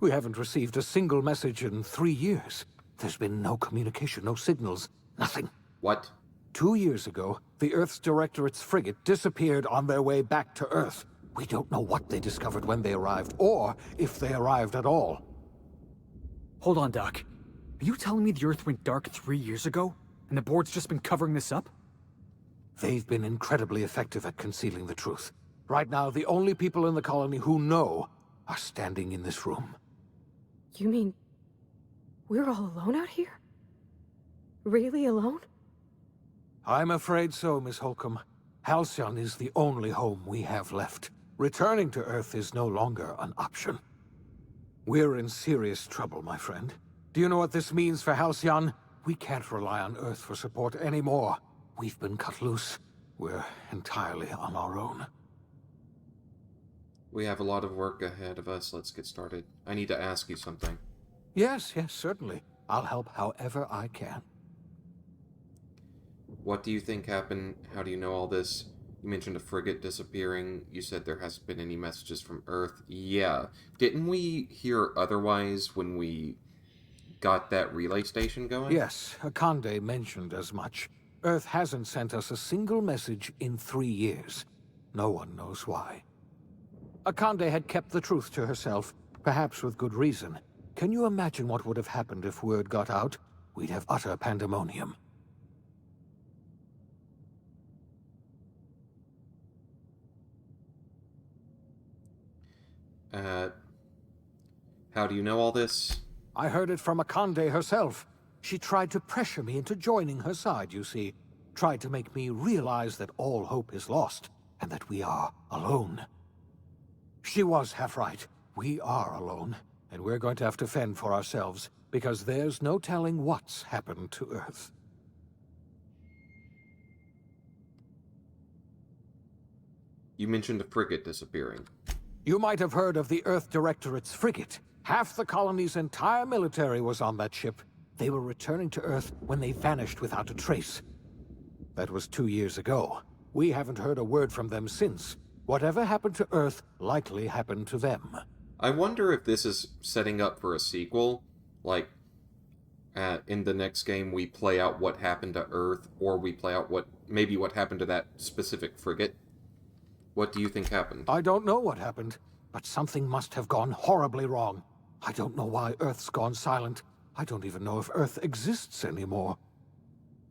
[SPEAKER 7] We haven't received a single message in 3 years. There's been no communication, no signals, nothing.
[SPEAKER 2] What?
[SPEAKER 7] 2 years ago, the Earth's Directorate's frigate disappeared on their way back to Earth. We don't know what they discovered when they arrived, or if they arrived at all.
[SPEAKER 3] Hold on, Doc. Are you telling me the Earth went dark 3 years ago, and the board's just been covering this up?
[SPEAKER 7] They've been incredibly effective at concealing the truth. Right now, the only people in the colony who know are standing in this room.
[SPEAKER 4] You mean we're all alone out here? Really alone?
[SPEAKER 7] I'm afraid so, Miss Holcomb. Halcyon is the only home we have left. Returning to Earth is no longer an option. We're in serious trouble, my friend. Do you know what this means for Halcyon? We can't rely on Earth for support anymore. We've been cut loose. We're entirely on our own.
[SPEAKER 2] We have a lot of work ahead of us. Let's get started. I need to ask you something.
[SPEAKER 7] Yes, certainly. I'll help however I can.
[SPEAKER 2] What do you think happened? How do you know all this? You mentioned a frigate disappearing. You said there hasn't been any messages from Earth. Yeah. Didn't we hear otherwise when we got that relay station going?
[SPEAKER 7] Yes, Akande mentioned as much. Earth hasn't sent us a single message in 3 years. No one knows why. Akande had kept the truth to herself, perhaps with good reason. Can you imagine what would have happened if word got out? We'd have utter pandemonium.
[SPEAKER 2] How do you know all this?
[SPEAKER 7] I heard it from Akande herself. She tried to pressure me into joining her side, you see. Tried to make me realize that all hope is lost, and that we are alone. She was half right. We are alone, and we're going to have to fend for ourselves, because there's no telling what's happened to Earth.
[SPEAKER 2] You mentioned a frigate disappearing.
[SPEAKER 7] You might have heard of the Earth Directorate's frigate. Half the colony's entire military was on that ship. They were returning to Earth when they vanished without a trace. That was 2 years ago. We haven't heard a word from them since. Whatever happened to Earth likely happened to them.
[SPEAKER 2] I wonder if this is setting up for a sequel. Like, in the next game we play out what happened to Earth, or we play out what happened to that specific frigate. What do you think happened?
[SPEAKER 7] I don't know what happened, but something must have gone horribly wrong. I don't know why Earth's gone silent. I don't even know if Earth exists anymore.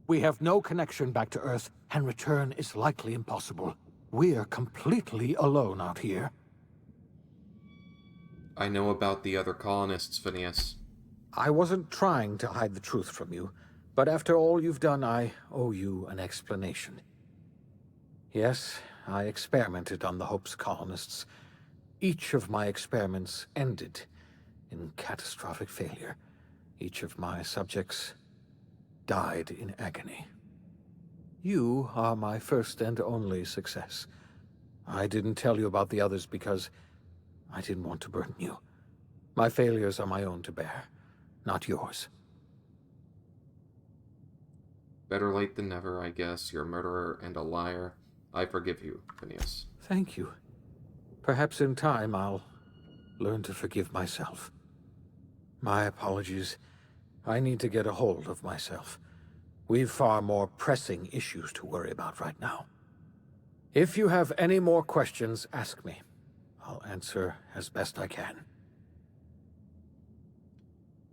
[SPEAKER 7] We have no connection back to Earth, and return is likely impossible. We're completely alone out here.
[SPEAKER 2] I know about the other colonists, Phineas.
[SPEAKER 7] I wasn't trying to hide the truth from you, but after all you've done, I owe you an explanation. Yes, I experimented on the Hope's colonists. Each of my experiments ended in catastrophic failure. Each of my subjects died in agony. You are my first and only success. I didn't tell you about the others because I didn't want to burden you. My failures are my own to bear, not yours.
[SPEAKER 2] Better late than never, I guess. You're a murderer and a liar. I forgive you, Phineas.
[SPEAKER 7] Thank you. Perhaps in time I'll learn to forgive myself. My apologies. I need to get a hold of myself. We've far more pressing issues to worry about right now. If you have any more questions, ask me. I'll answer as best I can.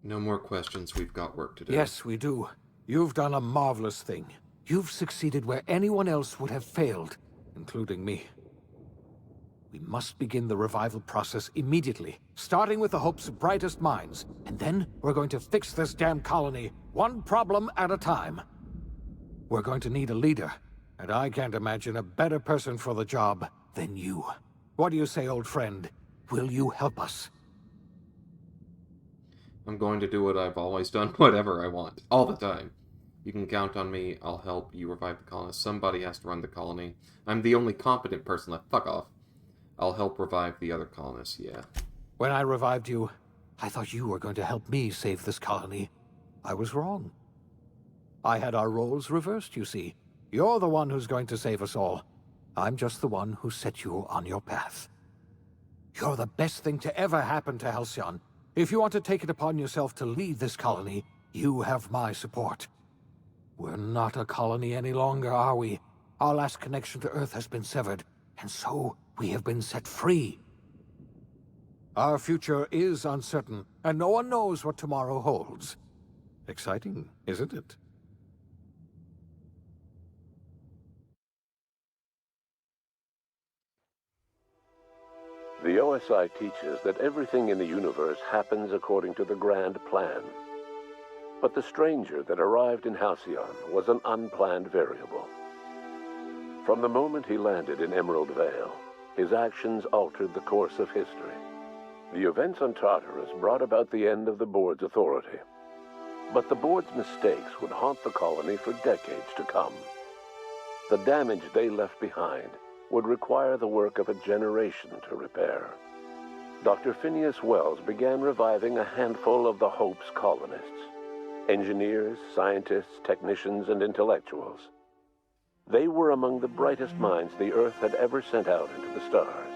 [SPEAKER 2] No more questions. We've got work to do.
[SPEAKER 7] Yes, we do. You've done a marvelous thing. You've succeeded where anyone else would have failed, including me. We must begin the revival process immediately, starting with the Hope's brightest minds, and then we're going to fix this damn colony, one problem at a time. We're going to need a leader, and I can't imagine a better person for the job than you. What do you say, old friend? Will you help us?
[SPEAKER 2] I'm going to do what I've always done, whatever I want, all the time. You can count on me. I'll help you revive the colonists. Somebody has to run the colony. I'm the only competent person left. Fuck off. I'll help revive the other colonists, yeah.
[SPEAKER 7] When I revived you, I thought you were going to help me save this colony. I was wrong. I had our roles reversed, you see. You're the one who's going to save us all. I'm just the one who set you on your path. You're the best thing to ever happen to Halcyon. If you want to take it upon yourself to lead this colony, you have my support. We're not a colony any longer, are we? Our last connection to Earth has been severed, and so we have been set free. Our future is uncertain, and no one knows what tomorrow holds. Exciting, isn't it?
[SPEAKER 16] The OSI teaches that everything in the universe happens according to the grand plan. But the stranger that arrived in Halcyon was an unplanned variable. From the moment he landed in Emerald Vale, his actions altered the course of history. The events on Tartarus brought about the end of the Board's authority. But the Board's mistakes would haunt the colony for decades to come. The damage they left behind would require the work of a generation to repair. Dr. Phineas Wells began reviving a handful of the Hope's colonists. Engineers, scientists, technicians, and intellectuals. They were among the brightest minds the Earth had ever sent out into the stars.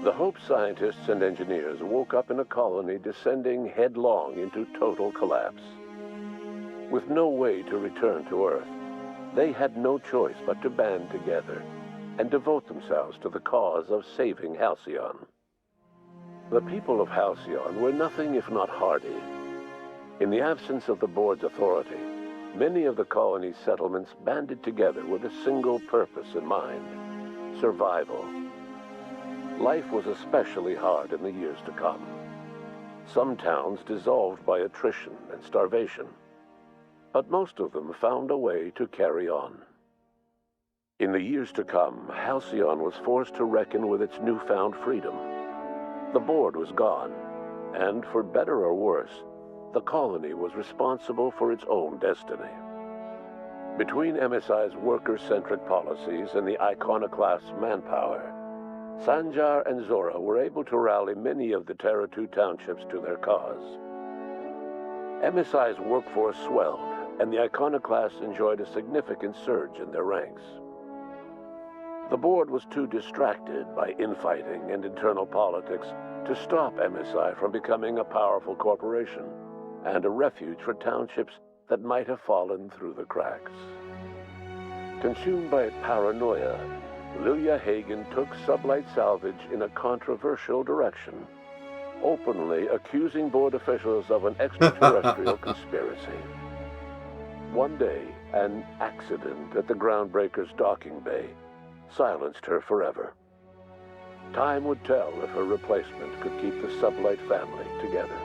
[SPEAKER 16] The Hope scientists and engineers woke up in a colony descending headlong into total collapse. With no way to return to Earth, they had no choice but to band together and devote themselves to the cause of saving Halcyon. The people of Halcyon were nothing if not hardy. In the absence of the Board's authority, many of the colony's settlements banded together with a single purpose in mind: survival. Life was especially hard in the years to come. Some towns dissolved by attrition and starvation, but most of them found a way to carry on. In the years to come, Halcyon was forced to reckon with its newfound freedom. The Board was gone, and for better or worse, the colony was responsible for its own destiny. Between MSI's worker-centric policies and the iconoclast's manpower, Sanjar and Zora were able to rally many of the Terra 2 townships to their cause. MSI's workforce swelled, and the iconoclasts enjoyed a significant surge in their ranks. The Board was too distracted by infighting and internal politics to stop MSI from becoming a powerful corporation and a refuge for townships that might have fallen through the cracks. Consumed by paranoia, Lilia Hagen took Sublight Salvage in a controversial direction, openly accusing Board officials of an extraterrestrial conspiracy. One day, an accident at the Groundbreaker's docking bay silenced her forever. Time would tell if her replacement could keep the Sublight family together.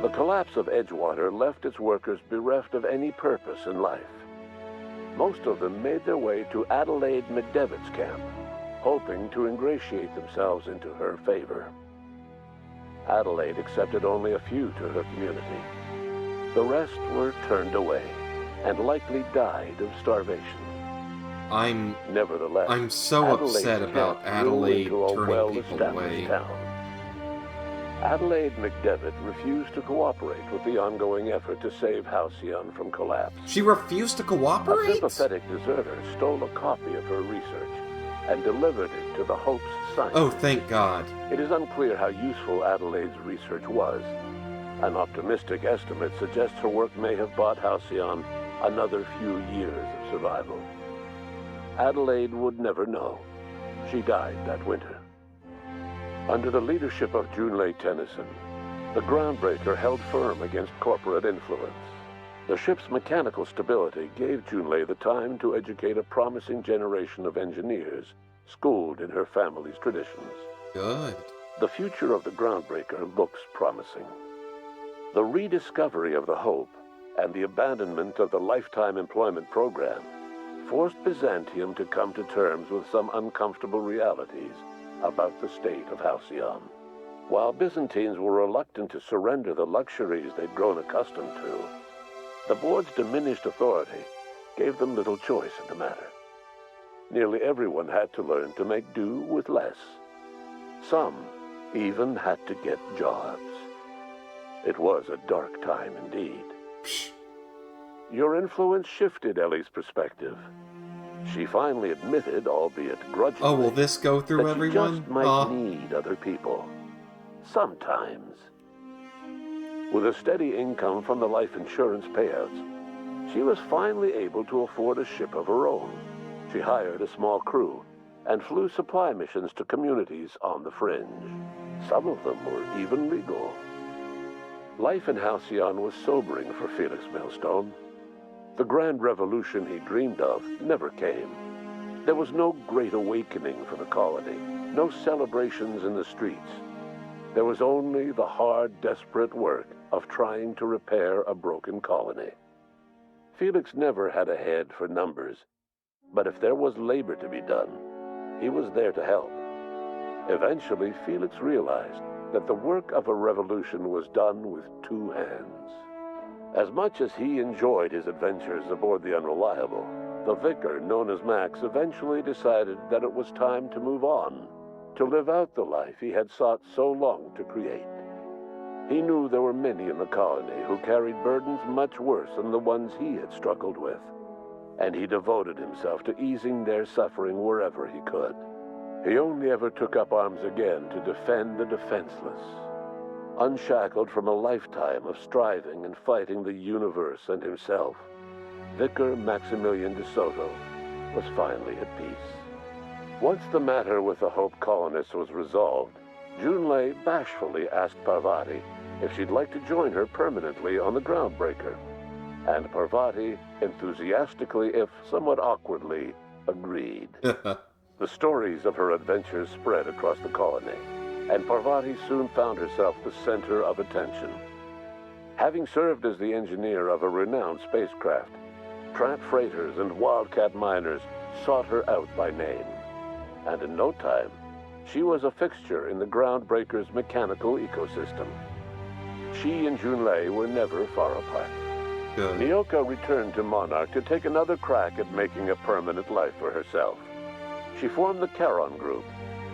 [SPEAKER 16] The collapse of Edgewater left its workers bereft of any purpose in life. Most of them made their way to Adelaide McDevitt's camp, hoping to ingratiate themselves into her favor. Adelaide accepted only a few to her community. The rest were turned away, and likely died of starvation.
[SPEAKER 2] I'm
[SPEAKER 16] Nevertheless,
[SPEAKER 2] so upset about Adelaide turning people away.
[SPEAKER 16] Town. Adelaide McDevitt refused to cooperate with the ongoing effort to save Halcyon from collapse.
[SPEAKER 2] She refused to
[SPEAKER 16] A
[SPEAKER 2] cooperate?
[SPEAKER 16] sympathetic deserter stole a copy of her research and delivered it to the Hope's scientists.
[SPEAKER 2] Oh, thank God.
[SPEAKER 16] It is unclear how useful Adelaide's research was. An optimistic estimate suggests her work may have bought Halcyon another few years of survival. Adelaide would never know. She died that winter. Under the leadership of Junlei Tennyson, the Groundbreaker held firm against corporate influence. The ship's mechanical stability gave Junlei the time to educate a promising generation of engineers schooled in her family's traditions.
[SPEAKER 2] Good.
[SPEAKER 16] The future of the Groundbreaker looks promising. The rediscovery of the Hope and the abandonment of the lifetime employment program forced Byzantium to come to terms with some uncomfortable realities about the state of Halcyon. While Byzantines were reluctant to surrender the luxuries they'd grown accustomed to, the board's diminished authority gave them little choice in the matter. Nearly everyone had to learn to make do with less. Some even had to get jobs. It was a dark time indeed. Your influence shifted Ellie's perspective. She finally admitted, albeit grudgingly,
[SPEAKER 2] Oh, will this go through
[SPEAKER 16] that
[SPEAKER 2] everyone?
[SPEAKER 16] she just might need other people. Sometimes. With a steady income from the life insurance payouts, she was finally able to afford a ship of her own. She hired a small crew and flew supply missions to communities on the fringe. Some of them were even legal. Life in Halcyon was sobering for Felix Millstone. The grand revolution he dreamed of never came. There was no great awakening for the colony, no celebrations in the streets. There was only the hard, desperate work of trying to repair a broken colony. Felix never had a head for numbers, but if there was labor to be done, he was there to help. Eventually, Felix realized that the work of a revolution was done with two hands. As much as he enjoyed his adventures aboard the Unreliable, the vicar, known as Max, eventually decided that it was time to move on, to live out the life he had sought so long to create. He knew there were many in the colony who carried burdens much worse than the ones he had struggled with, and he devoted himself to easing their suffering wherever he could. He only ever took up arms again to defend the defenseless. Unshackled from a lifetime of striving and fighting the universe and himself, Vicar Maximilian de Soto was finally at peace. Once the matter with the Hope colonists was resolved, Junlei bashfully asked Parvati if she'd like to join her permanently on the Groundbreaker, and Parvati enthusiastically, if somewhat awkwardly, agreed. The stories of her adventures spread across the colony, and Parvati soon found herself the center of attention. Having served as the engineer of a renowned spacecraft, tramp freighters and wildcat miners sought her out by name, and in no time, she was a fixture in the Groundbreaker's mechanical ecosystem. She and Junlei were never far apart.
[SPEAKER 2] Good.
[SPEAKER 16] Nyoka returned to Monarch to take another crack at making a permanent life for herself. She formed the Charon Group,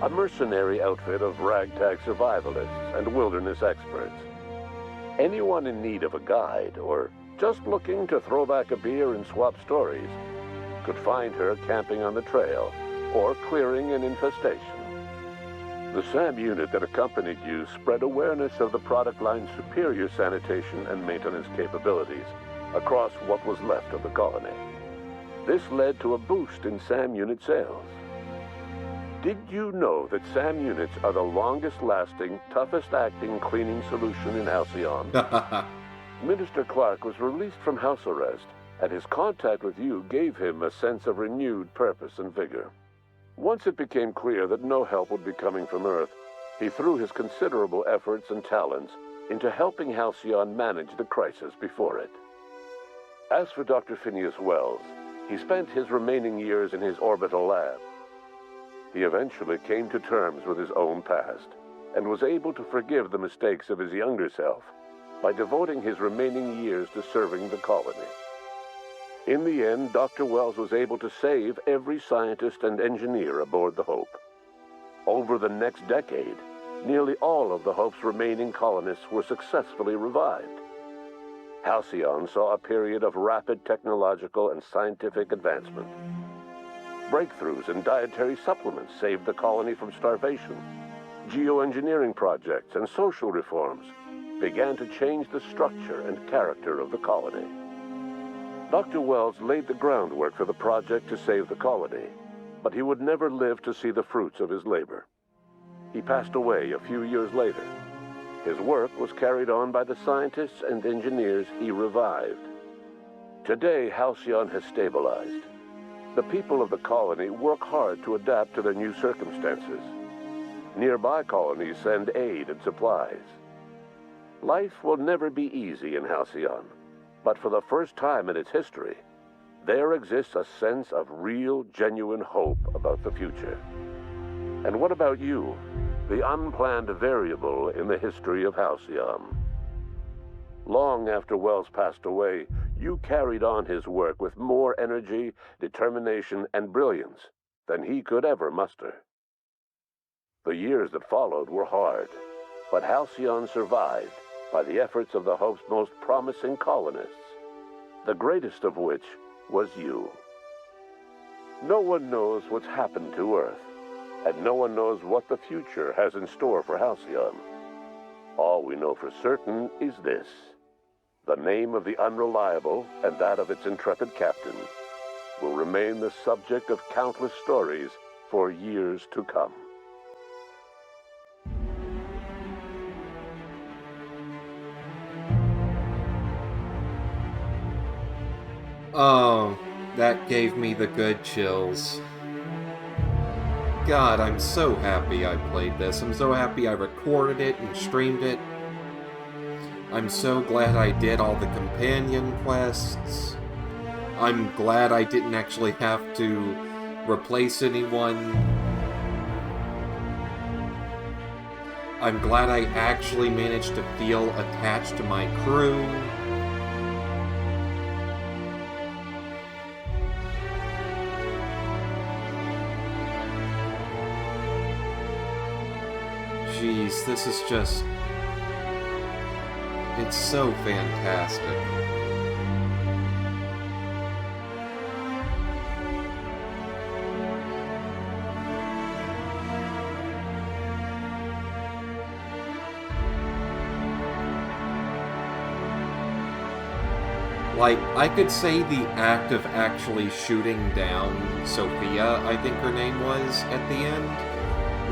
[SPEAKER 16] a mercenary outfit of ragtag survivalists and wilderness experts. Anyone in need of a guide, or just looking to throw back a beer and swap stories, could find her camping on the trail or clearing an infestation. The SAM unit that accompanied you spread awareness of the product line's superior sanitation and maintenance capabilities across what was left of the colony. This led to a boost in SAM unit sales. Did you know that SAM units are the longest-lasting, toughest-acting cleaning solution in Halcyon? Minister Clark was released from house arrest, and his contact with you gave him a sense of renewed purpose and vigor. Once it became clear that no help would be coming from Earth, he threw his considerable efforts and talents into helping Halcyon manage the crisis before it. As for Dr. Phineas Wells, he spent his remaining years in his orbital lab. He eventually came to terms with his own past and was able to forgive the mistakes of his younger self by devoting his remaining years to serving the colony. In the end, Dr. Wells was able to save every scientist and engineer aboard the Hope. Over the next decade, nearly all of the Hope's remaining colonists were successfully revived. Halcyon saw a period of rapid technological and scientific advancement. Breakthroughs in dietary supplements saved the colony from starvation. Geoengineering projects and social reforms began to change the structure and character of the colony. Dr. Wells laid the groundwork for the project to save the colony, but he would never live to see the fruits of his labor. He passed away a few years later. His work was carried on by the scientists and engineers he revived. Today, Halcyon has stabilized. The people of the colony work hard to adapt to their new circumstances. Nearby colonies send aid and supplies. Life will never be easy in Halcyon, but for the first time in its history, there exists a sense of real, genuine hope about the future. And what about you, the unplanned variable in the history of Halcyon? Long after Wells passed away, you carried on his work with more energy, determination, and brilliance than he could ever muster. The years that followed were hard, but Halcyon survived by the efforts of the Hope's most promising colonists, the greatest of which was you. No one knows what's happened to Earth, and no one knows what the future has in store for Halcyon. All we know for certain is this: the name of the Unreliable and that of its intrepid captain will remain the subject of countless stories for years to come.
[SPEAKER 2] Oh, that gave me the good chills. God, I'm so happy I played this. I'm so happy I recorded it and streamed it. I'm so glad I did all the companion quests. I'm glad I didn't actually have to replace anyone. I'm glad I actually managed to feel attached to my crew. Jeez, this is just... it's so fantastic. Like, I could say the act of actually shooting down Sophia, I think her name was, at the end.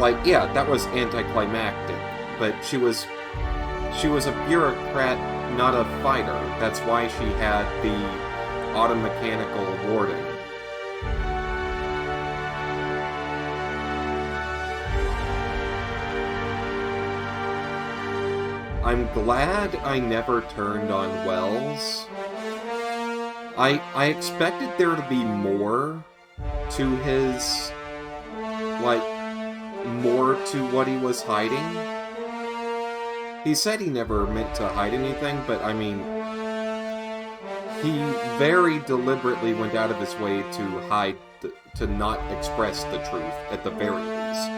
[SPEAKER 2] Like, yeah, that was anticlimactic, but she was a bureaucrat, not a fighter. That's why she had the automechanical warding. I'm glad I never turned on Wells. I expected there to be more to his, like, more to what he was hiding. He said he never meant to hide anything, but I mean, he very deliberately went out of his way to hide, to not express the truth, at the very least.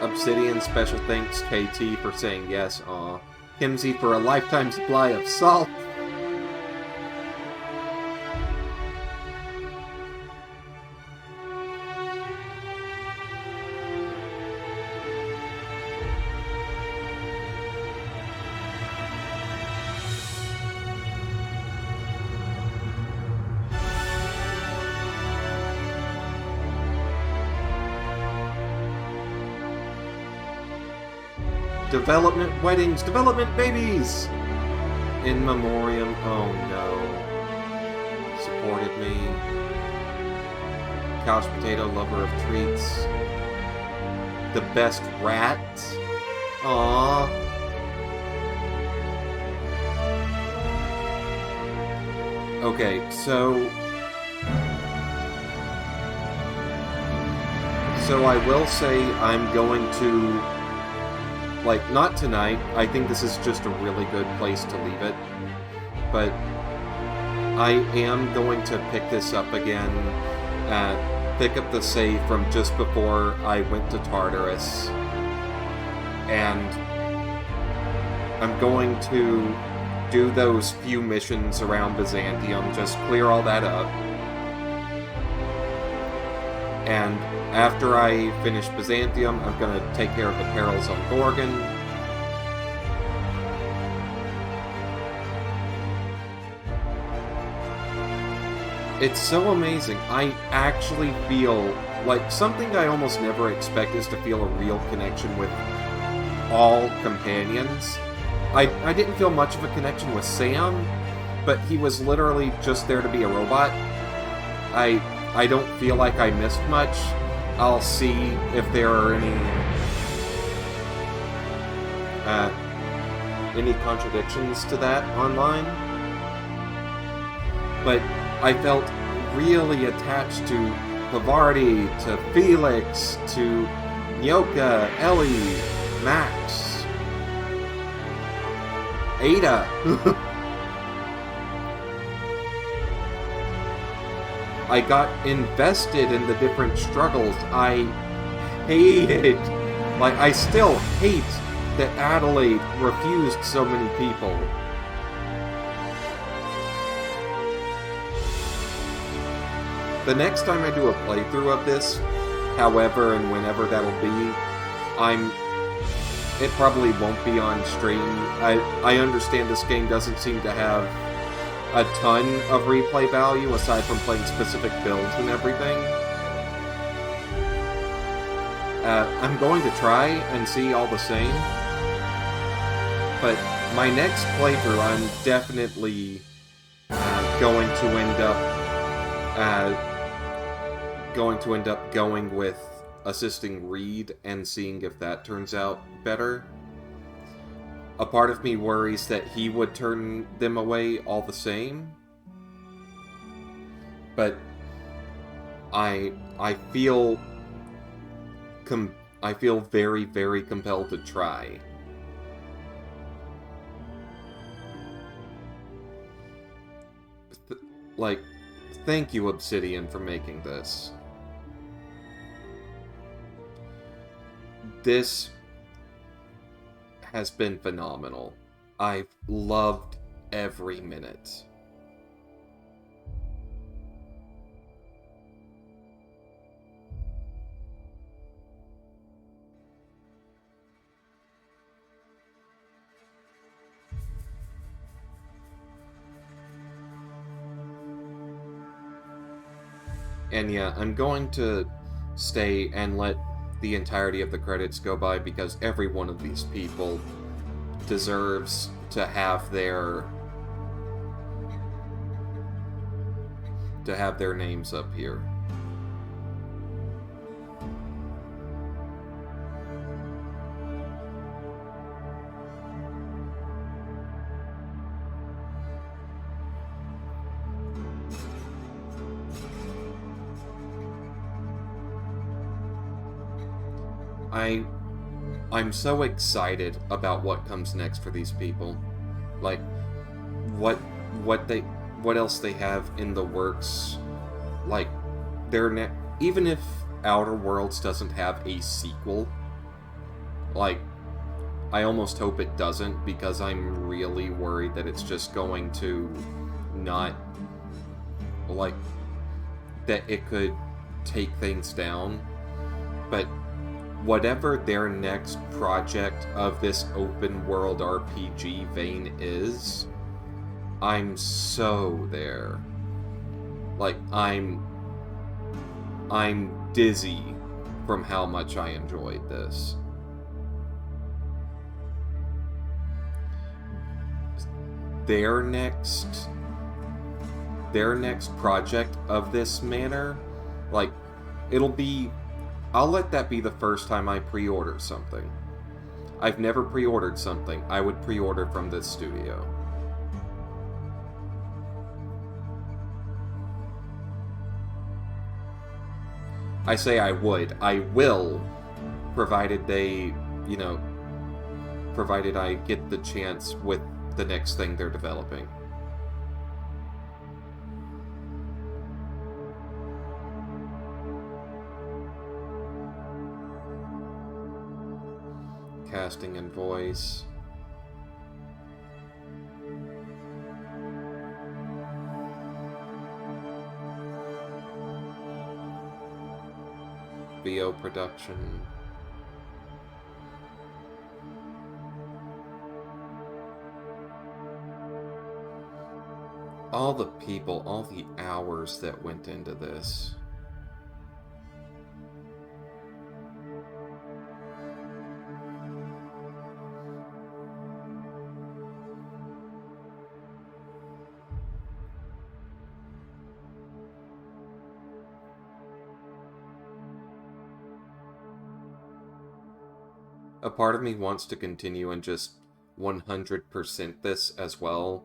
[SPEAKER 2] Obsidian, special thanks KT for saying yes, aw. Kimsey for a lifetime supply of salt. Development weddings, development babies! In memoriam, oh no. Supported me. Couch potato, lover of treats. The best rat. Aww. Okay, so... So I will say I'm going to, like, not tonight. I think this is just a really good place to leave it. But I am going to pick this up again, pick up the save from just before I went to Tartarus. And I'm going to do those few missions around Byzantium, just clear all that up. And after I finish Byzantium, I'm going to take care of the perils on Gorgon. It's so amazing. I actually feel like something I almost never expect is to feel a real connection with all companions. I didn't feel much of a connection with Sam, but he was literally just there to be a robot. I don't feel like I missed much. I'll see if there are any contradictions to that online. But I felt really attached to Pavarti, to Felix, to Nyoka, Ellie, Max, Ada. I got invested in the different struggles. I hated, like, I still hate that Adelaide refused so many people. The next time I do a playthrough of this, however and whenever that'll be, it probably won't be on stream. I understand this game doesn't seem to have a ton of replay value aside from playing specific builds and everything. I'm going to try and see all the same, but my next playthrough I'm definitely going to end up going with assisting Reed and seeing if that turns out better. A part of me worries that he would turn them away all the same. But I feel very, very compelled to try. Thank you, Obsidian, for making this. This has been phenomenal. I've loved every minute. And yeah, I'm going to stay and let the entirety of the credits go by because every one of these people deserves to have their names up here. I'm so excited about what comes next for these people. Like, what else they have in the works. Like, even if Outer Worlds doesn't have a sequel, like, I almost hope it doesn't, because I'm really worried that it's just going to not, like, that it could take things down. But whatever their next project of this open world RPG vein is, I'm so there. Like, I'm dizzy from how much I enjoyed this. Their next project of this manner, like, I'll let that be the first time I pre-order something. I've never pre-ordered something I would pre-order from this studio. I say I would. I will, provided they, you know, provided I get the chance with the next thing they're developing. Casting and voice. VO production. All the people, all the hours that went into this. A part of me wants to continue and just 100% this as well.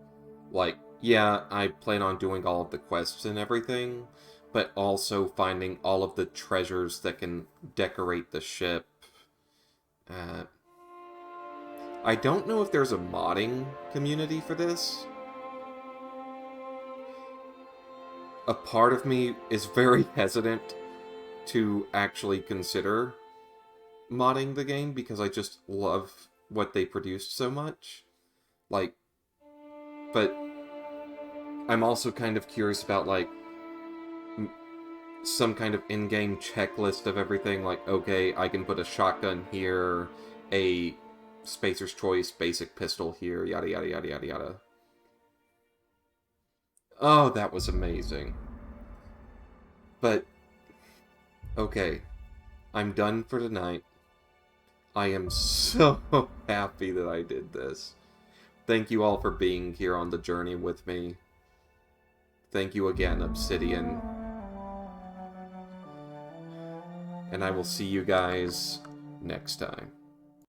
[SPEAKER 2] Like, yeah, I plan on doing all of the quests and everything, but also finding all of the treasures that can decorate the ship. I don't know if there's a modding community for this. A part of me is very hesitant to actually consider modding the game because I just love what they produced so much. Like, but I'm also kind of curious about, like, some kind of in-game checklist of everything. Like, okay, I can put a shotgun here, a Spacer's Choice basic pistol here, yada yada yada yada yada. Oh, that was amazing. But, okay, I'm done for tonight. I am so happy that I did this. Thank you all for being here on the journey with me. Thank you again, Obsidian. And I will see you guys next time.